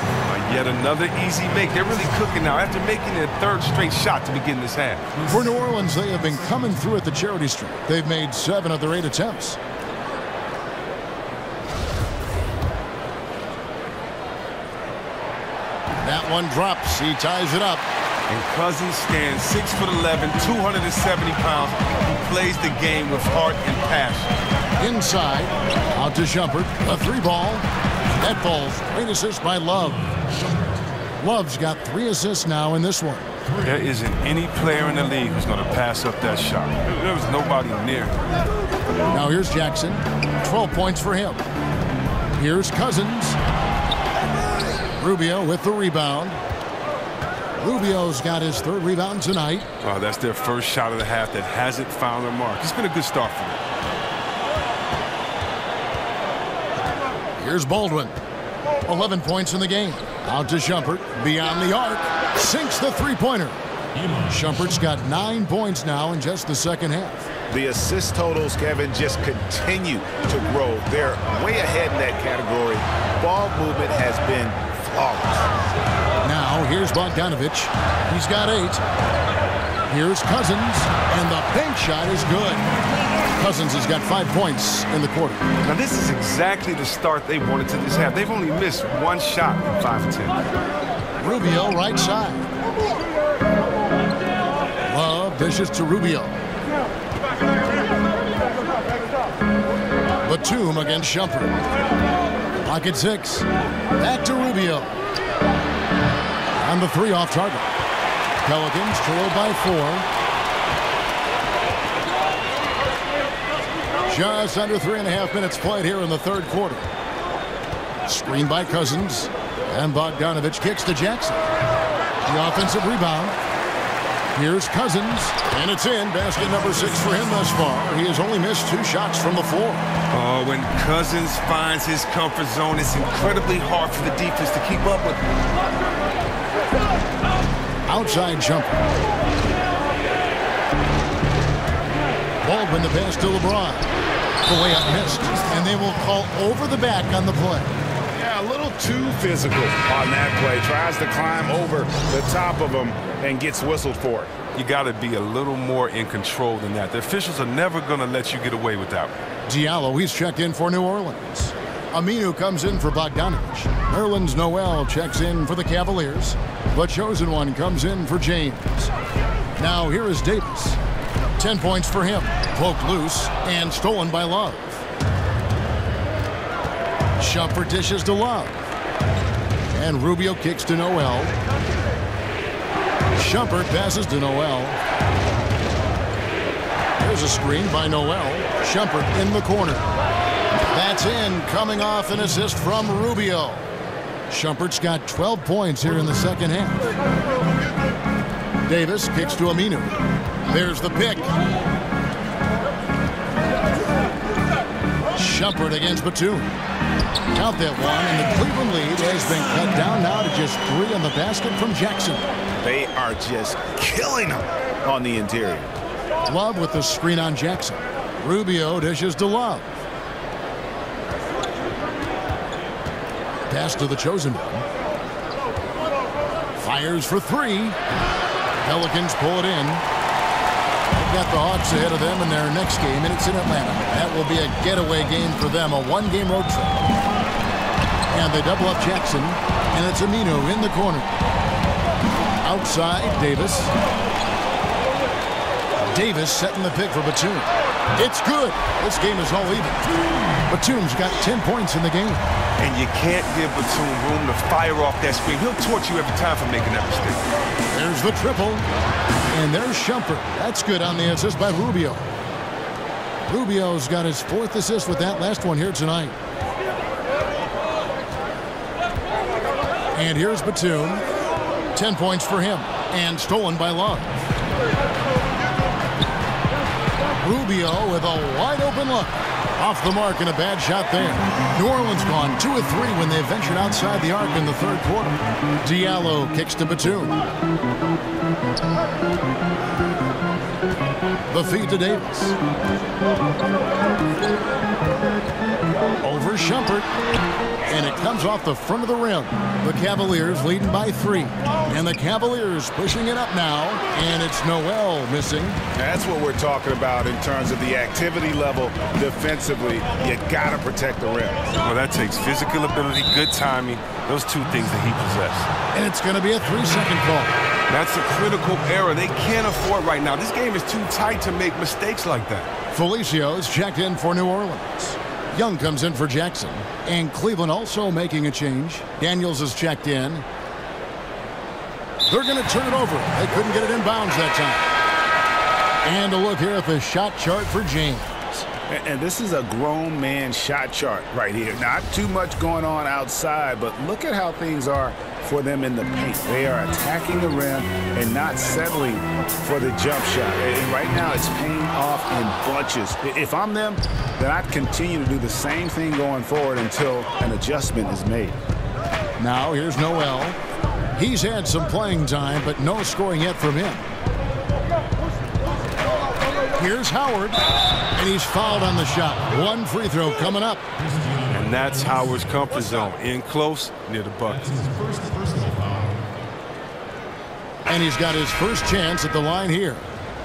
Yet another easy make. They're really cooking now after making their 3rd straight shot to begin this half. For New Orleans, they have been coming through at the charity stripe. They've made 7 of their 8 attempts. That one drops. He ties it up. And Cousins stands 6'11", 270 pounds. He plays the game with heart and passion. Inside, out to Shumpert. A 3 ball. That falls. Great assist by Love. Love's got 3 assists now in this one. There isn't any player in the league who's going to pass up that shot. There was nobody near. Now here's Jackson. 12 points for him. Here's Cousins. Rubio with the rebound. Rubio's got his 3rd rebound tonight. Oh, that's their first shot of the half that hasn't found their mark. It's been a good start for them. Here's Baldwin. 11 points in the game. Out to Shumpert. Beyond the arc. Sinks the 3-pointer. Shumpert's got 9 points now in just the second half. The assist totals, Kevin, just continue to grow. They're way ahead in that category. Ball movement has been flawless. Now here's Bogdanovich. He's got 8. Here's Cousins, and the bank shot is good. Cousins has got 5 points in the quarter. Now this is exactly the start they wanted to this half. They've only missed 1 shot in 5 of 10. Rubio right side. Love dishes to Rubio. Batum against Shumpert. Pocket 6. Back to Rubio. And the 3 off target. Pelicans trail by 4. Just under 3.5 minutes played here in the 3rd quarter. Screen by Cousins. And Bogdanovich kicks to Jackson. The offensive rebound. Here's Cousins. And it's in. Basket number 6 for him thus far. He has only missed 2 shots from the floor. Oh, when Cousins finds his comfort zone, it's incredibly hard for the defense to keep up with him. Outside jumper. Baldwin the pass to LeBron. The layup missed. And they will call over the back on the play. Yeah, a little too physical on that play. Tries to climb over the top of him and gets whistled for it. You got to be a little more in control than that. The officials are never going to let you get away with that. Diallo, he's checked in for New Orleans. Aminu comes in for Bogdanovich. Nerlens Noel checks in for the Cavaliers. The chosen one comes in for James. Now here is Davis. 10 points for him. Poked loose and stolen by Love. Shumpert dishes to Love. And Rubio kicks to Noel. Shumpert passes to Noel. There's a screen by Noel. Shumpert in the corner. That's in, coming off an assist from Rubio. Shumpert's got 12 points here in the second half. Davis kicks to Aminu. There's the pick. Shumpert against Batum. Count that one, and the Cleveland lead has been cut down now to just 3 on the basket from Jackson. They are just killing them on the interior. Love with the screen on Jackson. Rubio dishes to Love. Pass to the chosen one. Fires for 3. Pelicans pull it in. They've got the Hawks ahead of them in their next game, and it's in Atlanta. That will be a getaway game for them, a 1-game road trip. And they double up Jackson, and it's Aminu in the corner. Outside, Davis. Davis setting the pick for Batum. It's good. This game is all even. Batum's got 10 points in the game. And you can't give Batum room to fire off that screen. He'll torch you every time for making that mistake. There's the triple. And there's Shumpert. That's good on the assist by Rubio. Rubio's got his 4th assist with that last one here tonight. And here's Batum. 10 points for him. And stolen by Love. Rubio with a wide-open look. Off the mark and a bad shot there. New Orleans gone 2 of 3 when they ventured outside the arc in the 3rd quarter. Diallo kicks to Batum. The feed to Davis. Over Shumpert. And it comes off the front of the rim. The Cavaliers leading by 3. And the Cavaliers pushing it up now. And it's Noel missing. That's what we're talking about in terms of the activity level defensively. You got to protect the rim. Well, that takes physical ability, good timing, those 2 things that he possesses. And it's going to be a 3-second call. That's a critical error. They can't afford right now. This game is too tight to make mistakes like that. Felicia's checked in for New Orleans. Young comes in for Jackson. And Cleveland also making a change. Daniels is checked in. They're going to turn it over. They couldn't get it in bounds that time. And a look here at the shot chart for James. And this is a grown man shot chart right here. Not too much going on outside, but look at how things are for them in the paint. They are attacking the rim and not settling for the jump shot. And right now it's paying off in bunches. If I'm them, then I'd continue to do the same thing going forward until an adjustment is made. Now here's Noel. He's had some playing time, but no scoring yet from him. Here's Howard, and he's fouled on the shot. One free throw coming up. And that's Howard's comfort zone, in close, near the bucket. And he's got his first chance at the line here.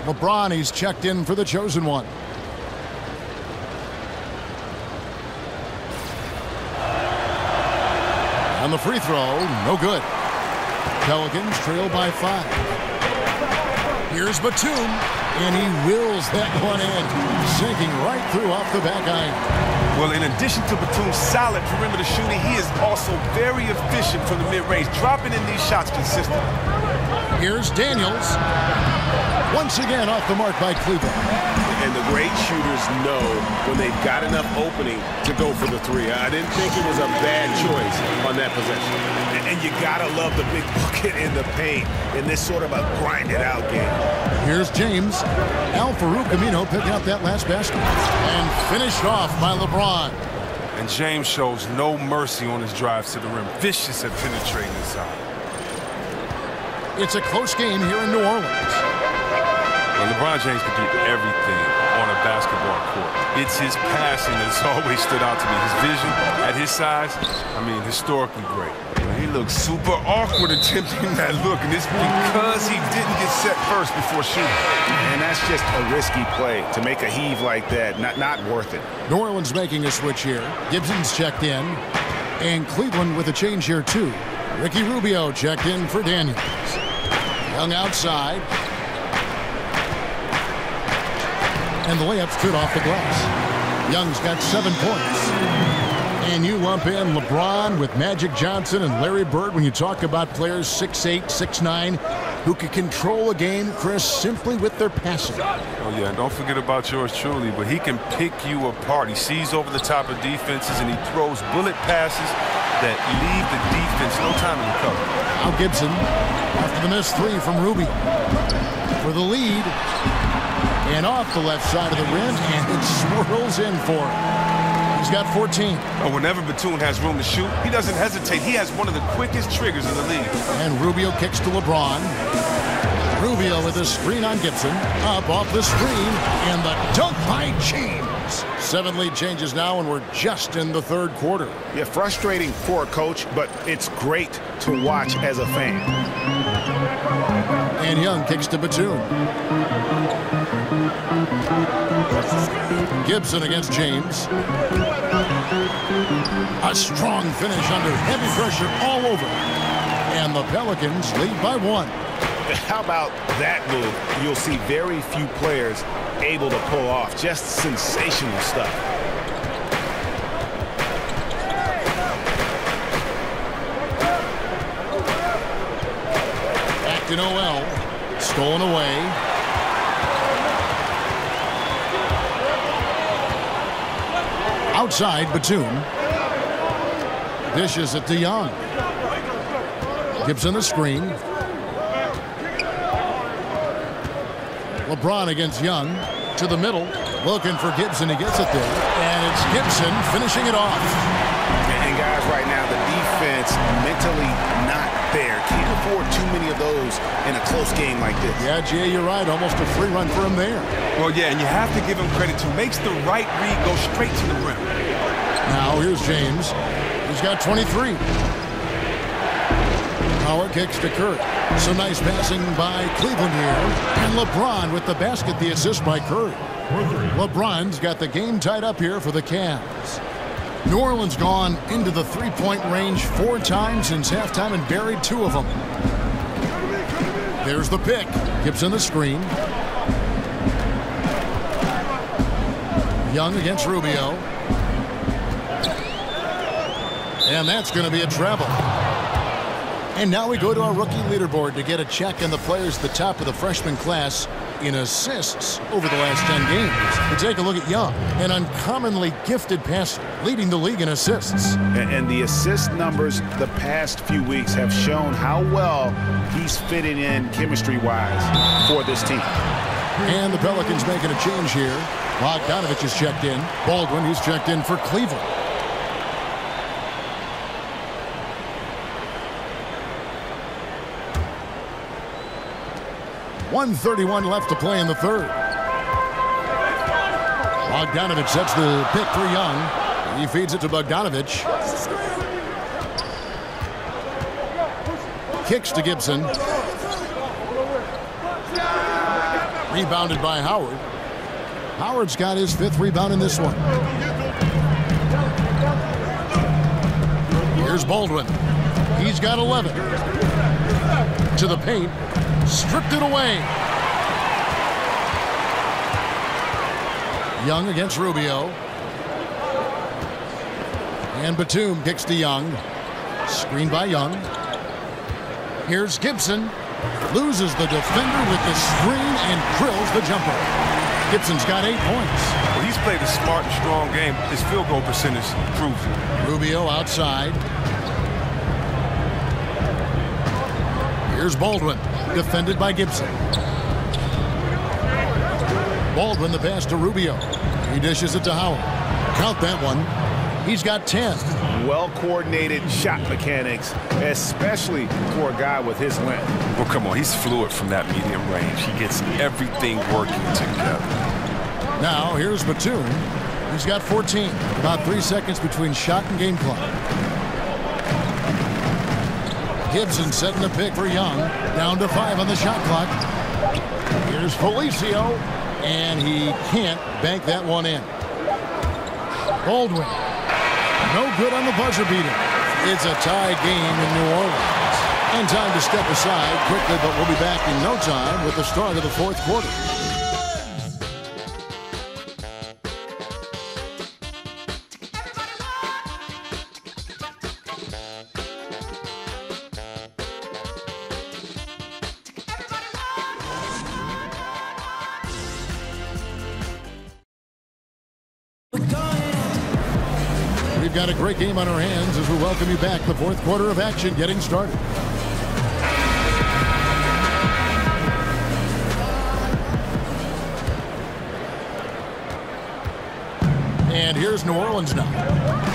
LeBron, he's checked in for the chosen one. On the free throw, no good. Pelicans trail by 5. Here's Batum. And he wills that one in, sinking right through off the back iron. Well, in addition to Batum's solid perimeter shooting, he is also very efficient from the mid-range, dropping in these shots consistently. Here's Daniels. Once again off the mark by Cleveland. And the great shooters know when they've got enough opening to go for the three. I didn't think it was a bad choice on that possession. And you got to love the big bucket in the paint in this sort of a grinded-out game. Here's James. Al-Farouq Amino picking up that last basket. And finished off by LeBron. And James shows no mercy on his drives to the rim. Vicious at penetrating inside. It's a close game here in New Orleans. Well, LeBron James can do everything on a basketball court. It's his passing that's always stood out to me. His vision at his size, I mean, historically great. He looks super awkward attempting that look, and it's because he didn't get set first before shooting. And that's just a risky play. To make a heave like that, not worth it. New Orleans making a switch here. Gibson's checked in. And Cleveland with a change here, too. Ricky Rubio checked in for Daniels. Young outside. And the layup's good off the glass. Young's got 7 points. And you lump in LeBron with Magic Johnson and Larry Bird when you talk about players 6'8", 6'9", who can control a game, Chris, simply with their passing. Oh, yeah, and don't forget about yours truly, but he can pick you apart. He sees over the top of defenses, and he throws bullet passes that leave the defense no time to recover. Now Gibson, after the missed 3 from Rubio, for the lead, and off the left side of the rim, and it swirls in for him. He's got 14. Whenever Batum has room to shoot, he doesn't hesitate. He has one of the quickest triggers in the league. And Rubio kicks to LeBron. Rubio with a screen on Gibson. Up off the screen, and the dunk by James. 7 lead changes now, and we're just in the third quarter. Yeah, frustrating for a coach, but it's great to watch as a fan. And Young kicks to Batum. Gibson against James. A strong finish under heavy pressure all over. And the Pelicans lead by 1. How about that move? You'll see very few players able to pull off. Just sensational stuff. Back to Noel. Stolen away. Outside, Batum. Dishes it to Young. Gibson the screen. LeBron against Young. To the middle. Looking for Gibson. He gets it there. And it's Gibson finishing it off. And guys, right now, the defense mentally not there. Can't afford too many of those in a close game like this. Yeah, Jay, you're right. Almost a free run for him there. Well, yeah, and you have to give him credit, too. Makes the right read go straight to the rim. Now here's James. He's got 23. Howard kicks to Curry. Some nice passing by Cleveland here. And LeBron with the basket, the assist by Curry. LeBron's got the game tied up here for the Cavs. New Orleans gone into the three-point range 4 times since halftime and buried 2 of them. There's the pick. Gibson the screen. Young against Rubio. And that's going to be a travel. And now we go to our rookie leaderboard to get a check on the players at the top of the freshman class in assists over the last 10 games. We take a look at Young, an uncommonly gifted passer, leading the league in assists. And the assist numbers the past few weeks have shown how well he's fitting in chemistry-wise for this team. And the Pelicans making a change here. Bogdanovich is checked in. Baldwin, who's checked in for Cleveland. .131 left to play in the third. Bogdanovich sets the pick for Young. He feeds it to Bogdanovich. Kicks to Gibson. Rebounded by Howard. Howard's got his 5th rebound in this one. Here's Baldwin. He's got 11. To the paint. Stripped it away. Young against Rubio. And Batum kicks to Young. Screen by Young. Here's Gibson. Loses the defender with the screen and drills the jumper. Gibson's got 8 points. Well, he's played a smart and strong game. His field goal percentage proves it. Rubio outside. Here's Baldwin. Defended by Gibson. Baldwin the pass to Rubio. He dishes it to Howard. Count that one. He's got 10. Well-coordinated shot mechanics, especially for a guy with his length. Well, come on, he's fluid from that medium range. He gets everything working together. Now, here's Batum. He's got 14. About 3 seconds between shot and game clock. Gibson setting the pick for Young. Down to 5 on the shot clock. Here's Felicio. And he can't bank that one in. Baldwin. No good on the buzzer beater. It's a tie game in New Orleans. And time to step aside quickly, but we'll be back in no time with the start of the 4th quarter. We've got a great game on our hands as we welcome you back. The 4th quarter of action getting started. And here's New Orleans now.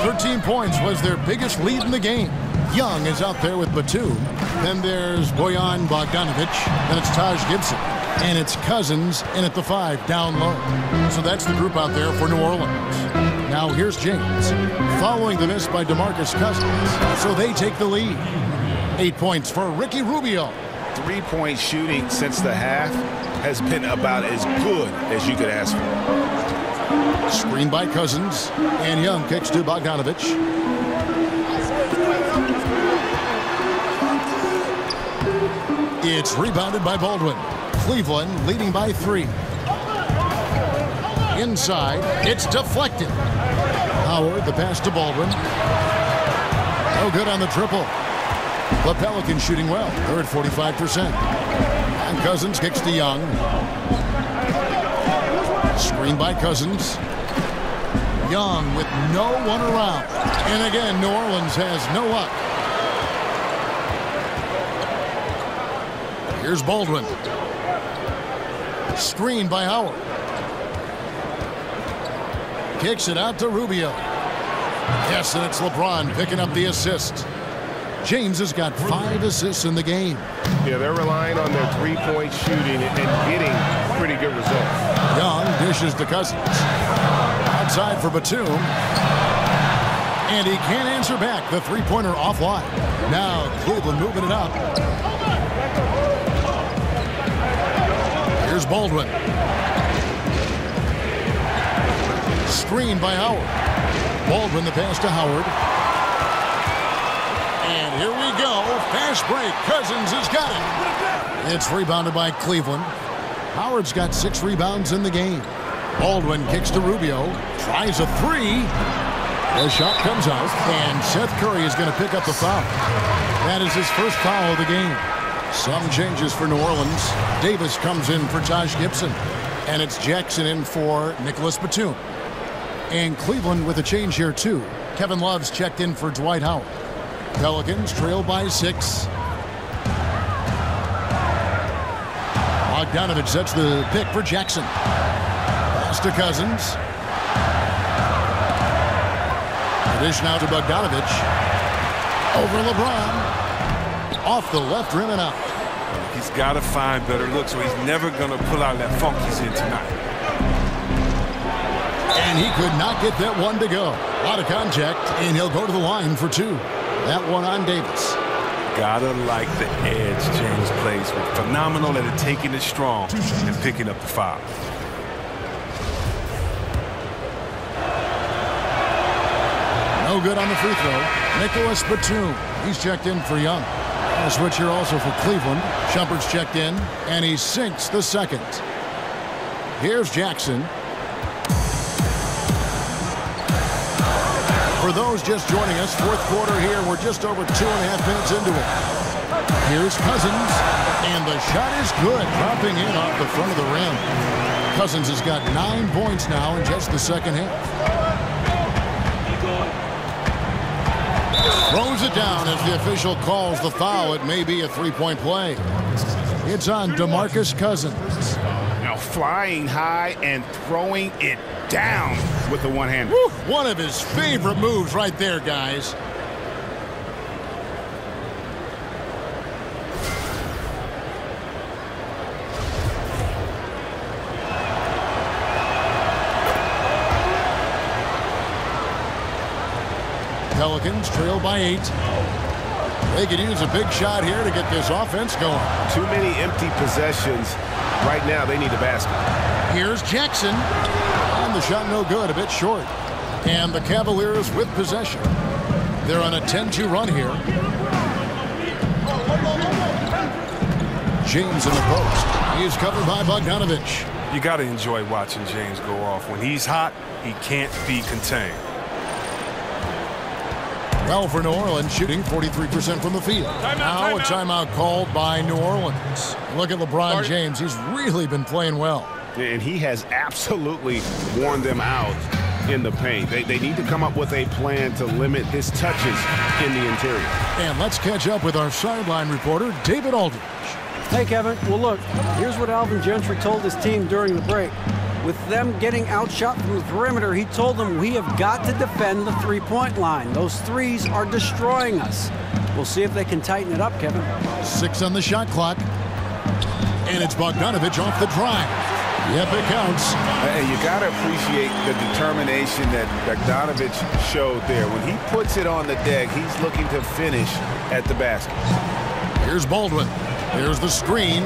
13 points was their biggest lead in the game. Young is out there with Batum. Then there's Bojan Bogdanovich. Then it's Taj Gibson. And it's Cousins in at the 5, down low. So that's the group out there for New Orleans. Now here's James. Following the miss by DeMarcus Cousins. So they take the lead. 8 points for Ricky Rubio. 3-point shooting since the half has been about as good as you could ask for. Screen by Cousins. And Young kicks to Bogdanovich. It's rebounded by Baldwin. Cleveland leading by 3. Inside, it's deflected. Howard, the pass to Baldwin. No good on the triple. The Pelicans shooting well. They're at 45%. And Cousins kicks to Young. Screen by Cousins. Young with no one around. And again, New Orleans has no luck. Here's Baldwin. Screen by Howard. Kicks it out to Rubio. Yes, and it's LeBron picking up the assist. James has got 5 assists in the game. Yeah, they're relying on their 3-point shooting and getting pretty good results. Young dishes to Cousins. Outside for Batum. And he can't answer back. The 3-pointer offline. Now Cleveland moving it up. Here's Baldwin. Screen by Howard. Baldwin the pass to Howard. And here we go. Fast break. Cousins has got it. It's rebounded by Cleveland. Howard's got 6 rebounds in the game. Baldwin kicks to Rubio. Tries a 3. The shot comes out, and Seth Curry is going to pick up the foul. That is his first foul of the game. Some changes for New Orleans. Davis comes in for Taj Gibson, and it's Jackson in for Nicholas Batum. And Cleveland with a change here, too. Kevin Love's checked in for Dwight Howard. Pelicans trail by 6. Bogdanovich sets the pick for Jackson. Pass to Cousins. The dish now to Bogdanovich. Over LeBron. Off the left rim and out. He's got to find better looks, or he's never going to pull out that funk he's in tonight. And he could not get that one to go. A lot of contact, and he'll go to the line for 2. That one on Davis. Gotta like the edge James plays with. Phenomenal at it, taking it strong and picking up the foul. No good on the free throw. Nicholas Batum. He's checked in for Young. A switch here also for Cleveland. Shumpert's checked in, and he sinks the second. Here's Jackson. For those just joining us, fourth quarter here. We're just over 2.5 minutes into it. Here's Cousins, and the shot is good, dropping in off the front of the rim. Cousins has got 9 points now in just the second half. Throws it down as the official calls the foul. It may be a three-point play. It's on DeMarcus Cousins. Now flying high and throwing it down with the one-hander. One of his favorite moves right there, guys. Pelicans trail by 8. They could use a big shot here to get this offense going. Too many empty possessions. Right now, they need a basket. Here's Jackson. And the shot no good, a bit short. And the Cavaliers with possession. They're on a 10-2 run here. James in the post. He is covered by Bogdanovich. You got to enjoy watching James go off. When he's hot, he can't be contained. Well, for New Orleans, shooting 43% from the field. Now a timeout called by New Orleans. Look at LeBron James. He's really been playing well. And he has absolutely worn them out in the paint. They need to come up with a plan to limit his touches in the interior. And let's catch up with our sideline reporter, David Aldridge. Hey, Kevin. Well, look, here's what Alvin Gentry told his team during the break. With them getting outshot from the perimeter, he told them we have got to defend the three-point line. Those threes are destroying us. We'll see if they can tighten it up, Kevin. 6 on the shot clock. And it's Bogdanovich off the drive. Yep, it counts. Hey, you got to appreciate the determination that Bogdanovich showed there. When he puts it on the deck, he's looking to finish at the basket. Here's Baldwin. Here's the screen.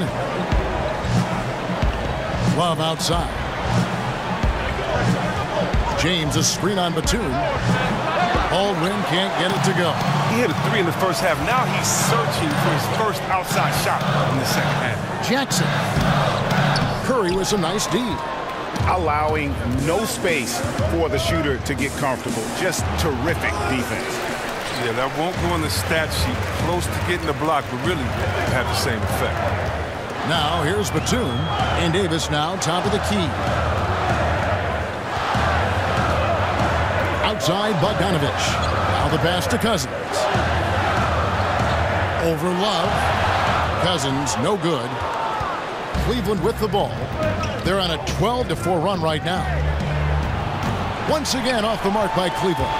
Love outside. James, a screen on Batum. Baldwin can't get it to go. He hit a 3 in the first half. Now he's searching for his first outside shot in the second half. Jackson. Curry with some nice D. Allowing no space for the shooter to get comfortable. Just terrific defense. Yeah, that won't go on the stat sheet. Close to getting the block, but really have the same effect. Now here's Batum. And Davis now top of the key. Outside Bogdanovich. Now the pass to Cousins. Over Love. Cousins, no good. Cleveland with the ball. They're on a 12-4 run right now. Once again off the mark by Cleveland.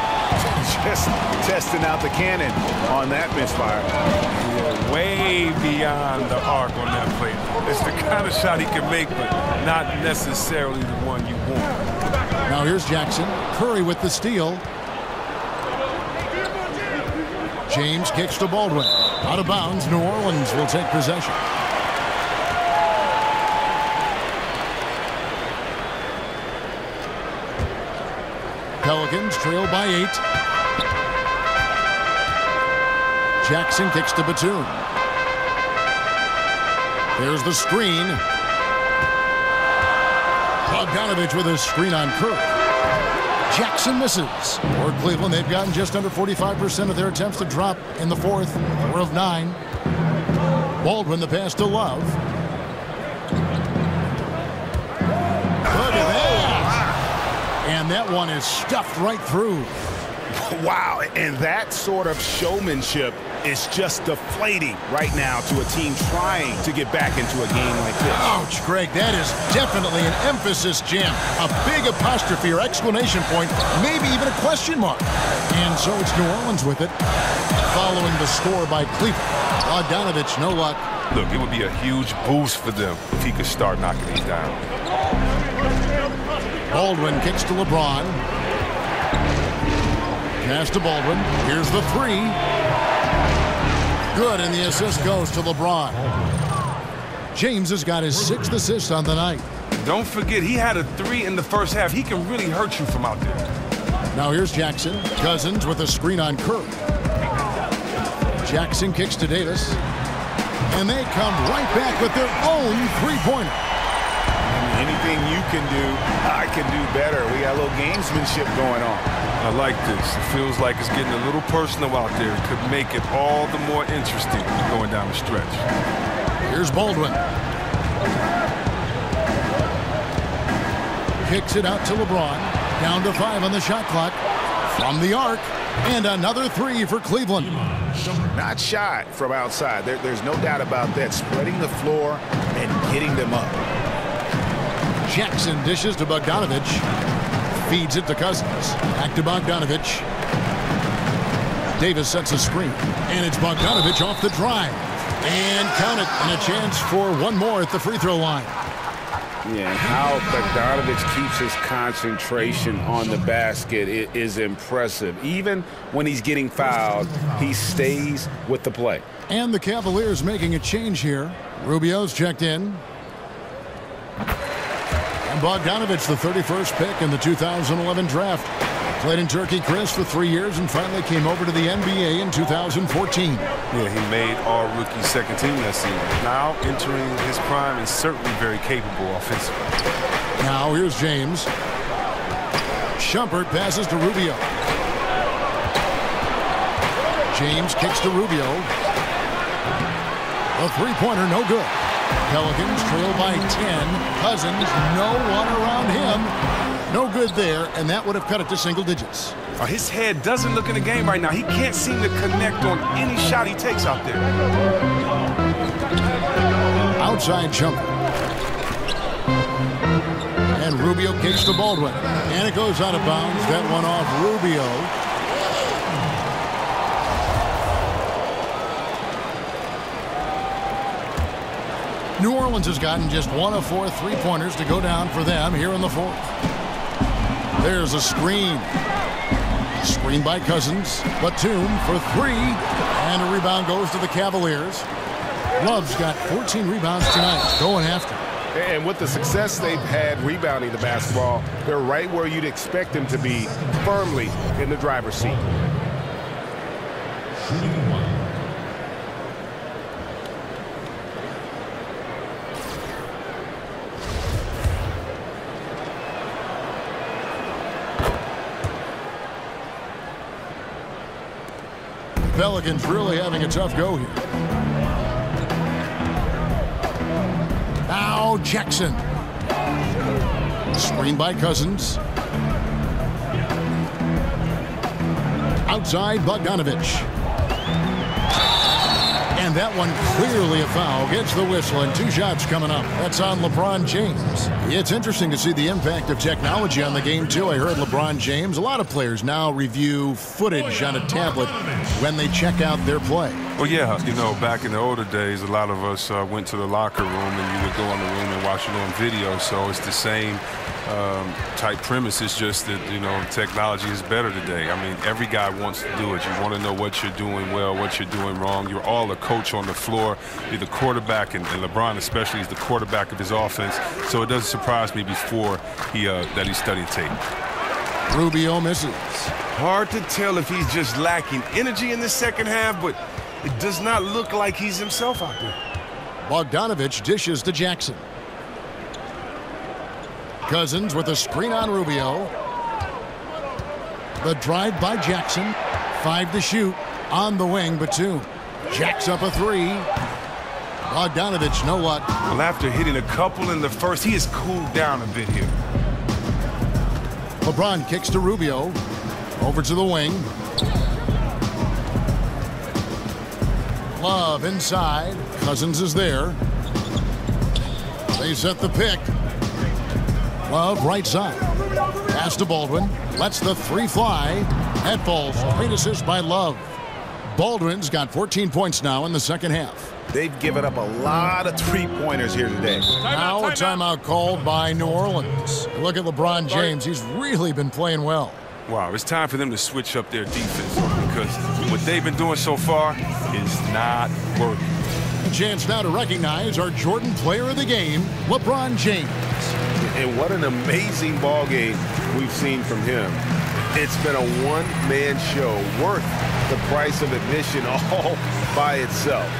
Just testing out the cannon on that misfire. Yeah, way beyond the arc on that play. It's the kind of shot he can make, but not necessarily the one you want. Now here's Jackson. Curry with the steal. James kicks to Baldwin. Out of bounds. New Orleans will take possession. Pelicans trail by 8. Jackson kicks to Batum. There's the screen. Bogdanovich with a screen on Curry. Jackson misses. For Cleveland, they've gotten just under 45% of their attempts to drop in the fourth. 4 of 9. Baldwin, the pass to Love. Look at that. And that one is stuffed right through. Wow, and that sort of showmanship is just deflating right now to a team trying to get back into a game like this. Ouch, Greg, that is definitely an emphasis jam. A big apostrophe or exclamation point, maybe even a question mark. And so it's New Orleans with it, following the score by Cleveland. Bogdanovich, no luck. Look, it would be a huge boost for them if he could start knocking these down. Baldwin kicks to LeBron. Pass to Baldwin. Here's the 3. Good, and the assist goes to LeBron. James has got his 6th assist on the night. Don't forget, he had a 3 in the first half. He can really hurt you from out there. Now here's Jackson. Cousins with a screen on Curry. Jackson kicks to Davis. And they come right back with their own three-pointer. Anything you can do, I can do better. We got a little gamesmanship going on. I like this. It feels like it's getting a little personal out there. It could make it all the more interesting going down the stretch. Here's Baldwin. Kicks it out to LeBron. Down to 5 on the shot clock. From the arc. And another 3 for Cleveland. Not shy from outside. There's no doubt about that. Spreading the floor and getting them up. Jackson dishes to Bogdanovich. Feeds it to Cousins. Back to Bogdanovich. Davis sets a screen. And it's Bogdanovich off the drive. And count it. And a chance for one more at the free throw line. Yeah, how Bogdanovich keeps his concentration on the basket is impressive. Even when he's getting fouled, he stays with the play. And the Cavaliers making a change here. Rubio's checked in. And Bogdanovich, the 31st pick in the 2011 draft. Played in Turkey, Chris, for 3 years and finally came over to the NBA in 2014. Yeah, he made all-rookie second team that season. Now entering his prime is certainly very capable offensively. Now here's James. Shumpert passes to Rubio. James kicks to Rubio. A three-pointer, no good. Pelicans trail by 10. Cousins, no one around him. No good there, and that would have cut it to single digits. His head doesn't look in the game right now. He can't seem to connect on any shot he takes out there. Outside jumper. And Rubio kicks to Baldwin. And it goes out of bounds. That one off Rubio. New Orleans has gotten just 1 of 4 three-pointers to go down for them here in the fourth. There's a screen. Screen by Cousins. Batum for 3. And a rebound goes to the Cavaliers. Love's got 14 rebounds tonight. Going after. And with the success they've had rebounding the basketball, they're right where you'd expect them to be, firmly in the driver's seat. Pelicans really having a tough go here. Now Jackson. Screen by Cousins. Outside Bogdanovich. And that one clearly a foul. Gets the whistle and 2 shots coming up. That's on LeBron James. It's interesting to see the impact of technology on the game, too. I heard LeBron James. A lot of players now review footage on a tablet when they check out their play. Well, yeah, you know, back in the older days, a lot of us went to the locker room and you would go in the room and watch it on video. So it's the same type premise. It's just that, you know, technology is better today. I mean, every guy wants to do it. You want to know what you're doing well, what you're doing wrong. You're all a coach on the floor. You're the quarterback, and LeBron especially is the quarterback of his offense. So it doesn't surprise me before that he studied tape. Rubio misses. Hard to tell if he's just lacking energy in the second half, but it does not look like he's himself out there. Bogdanovich dishes to Jackson. Cousins with a screen on Rubio. The drive by Jackson. 5 to shoot. On the wing, Batum. Jacks up a 3. Bogdanovich, no luck. Well, after hitting a couple in the first, he has cooled down a bit here. LeBron kicks to Rubio. Over to the wing. Love inside. Cousins is there. They set the pick. Love right side. Pass to Baldwin. Lets the 3 fly. That falls. Great assist by Love. Baldwin's got 14 points now in the second half. They've given up a lot of three-pointers here today. Now a timeout called by New Orleans. Look at LeBron James. He's really been playing well. Wow, it's time for them to switch up their defense because what they've been doing so far is not working. A chance now to recognize our Jordan Player of the Game, LeBron James. And what an amazing ball game we've seen from him. It's been a one-man show worth the price of admission all by itself.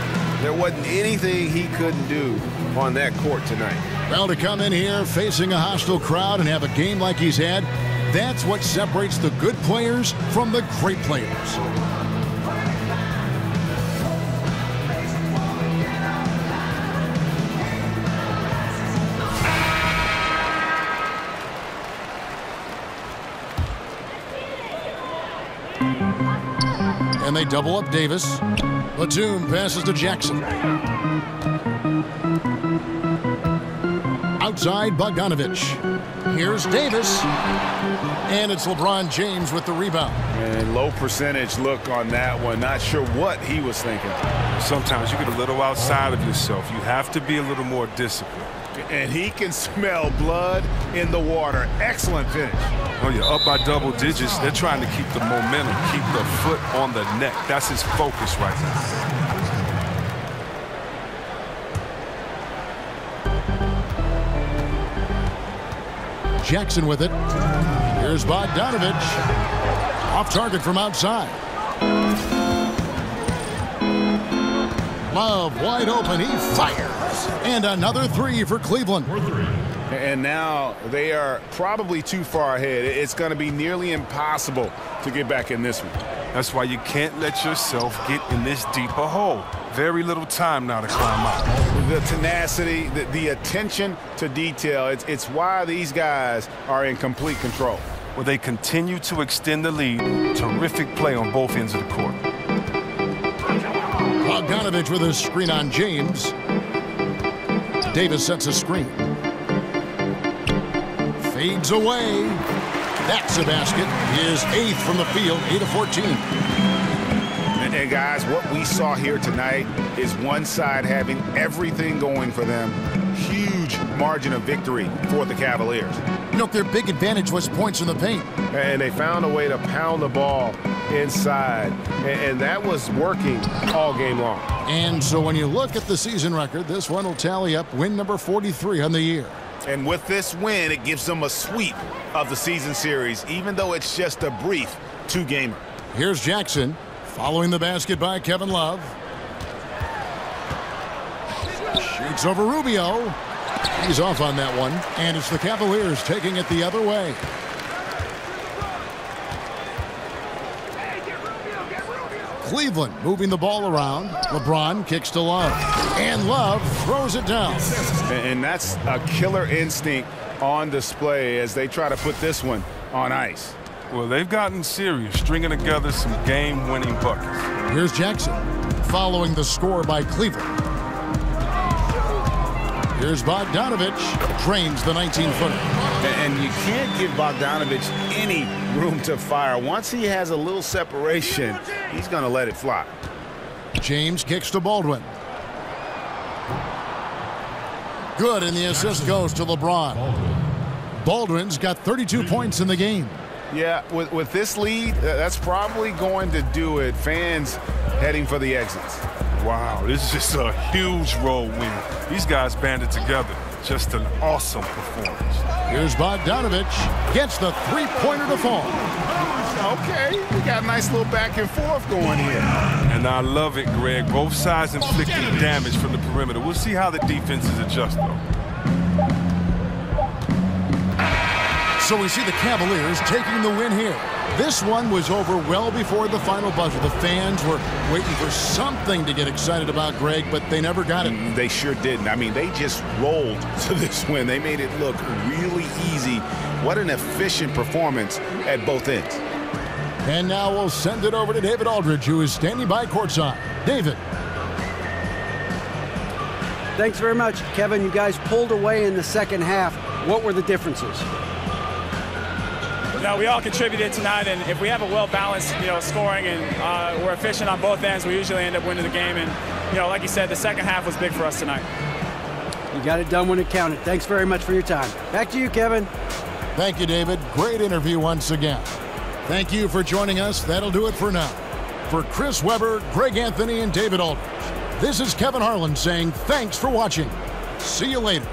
There wasn't anything he couldn't do on that court tonight. Well, to come in here facing a hostile crowd and have a game like he's had, that's what separates the good players from the great players. And they double up Davis. Batum passes to Jackson. Outside Bogdanovich. Here's Davis. And it's LeBron James with the rebound. And low percentage look on that one. Not sure what he was thinking. Sometimes you get a little outside of yourself. You have to be a little more disciplined. And he can smell blood in the water. Excellent finish. Oh, you're up by double digits. They're trying to keep the momentum, keep the foot on the neck. That's his focus right now. Jackson with it. Here's Bogdanovich. Off target from outside. Love wide open. He fires. And another 3 for Cleveland. And now they are probably too far ahead. It's going to be nearly impossible to get back in this one. That's why you can't let yourself get in this deeper hole. Very little time now to climb out. The tenacity, the attention to detail, it's why these guys are in complete control. Well, they continue to extend the lead. Terrific play on both ends of the court. Bogdanovich with a screen on James. Davis sets a screen. Fades away. That's a basket. His 8th from the field, 8 of 14. And guys, what we saw here tonight is one side having everything going for them. Huge margin of victory for the Cavaliers. You know, their big advantage was points in the paint. And they found a way to pound the ball inside. And that was working all game long. And so when you look at the season record, this one will tally up win number 43 on the year. And with this win, it gives them a sweep of the season series, even though it's just a brief 2-gamer. Here's Jackson following the basket by Kevin Love. Shoots over Rubio. He's off on that one. And it's the Cavaliers taking it the other way. Cleveland moving the ball around. LeBron kicks to Love. And Love throws it down. And that's a killer instinct on display as they try to put this one on ice. Well, they've gotten serious, stringing together some game-winning buckets. Here's Jackson following the score by Cleveland. Here's Bogdanovich. Drains the 19-footer. And you can't give Bogdanovich any room to fire. Once he has a little separation, he's going to let it fly. James kicks to Baldwin. Good, and the assist goes to LeBron. Baldwin's got 32 points in the game. Yeah, with this lead, that's probably going to do it. Fans heading for the exits. Wow, this is just a huge road win. These guys banded together. Just an awesome performance. Here's Bogdanovich. Gets the 3-pointer to fall. Okay, we got a nice little back and forth going here. And I love it, Greg. Both sides inflicting damage from the perimeter. We'll see how the defenses adjust, though. So we see the Cavaliers taking the win here. This one was over well before the final buzzer. The fans were waiting for something to get excited about, Greg, but they never got it. They sure didn't. I mean, they just rolled to this win. They made it look really easy. What an efficient performance at both ends. And now we'll send it over to David Aldridge, who is standing by courtside. David. Thanks very much, Kevin. You guys pulled away in the second half. What were the differences? No, we all contributed tonight, and if we have a well-balanced, scoring and we're efficient on both ends, we usually end up winning the game. And, like you said, the second half was big for us tonight. You got it done when it counted. Thanks very much for your time. Back to you, Kevin. Thank you, David. Great interview once again. Thank you for joining us. That'll do it for now. For Chris Webber, Greg Anthony, and David Aldridge, this is Kevin Harlan saying thanks for watching. See you later.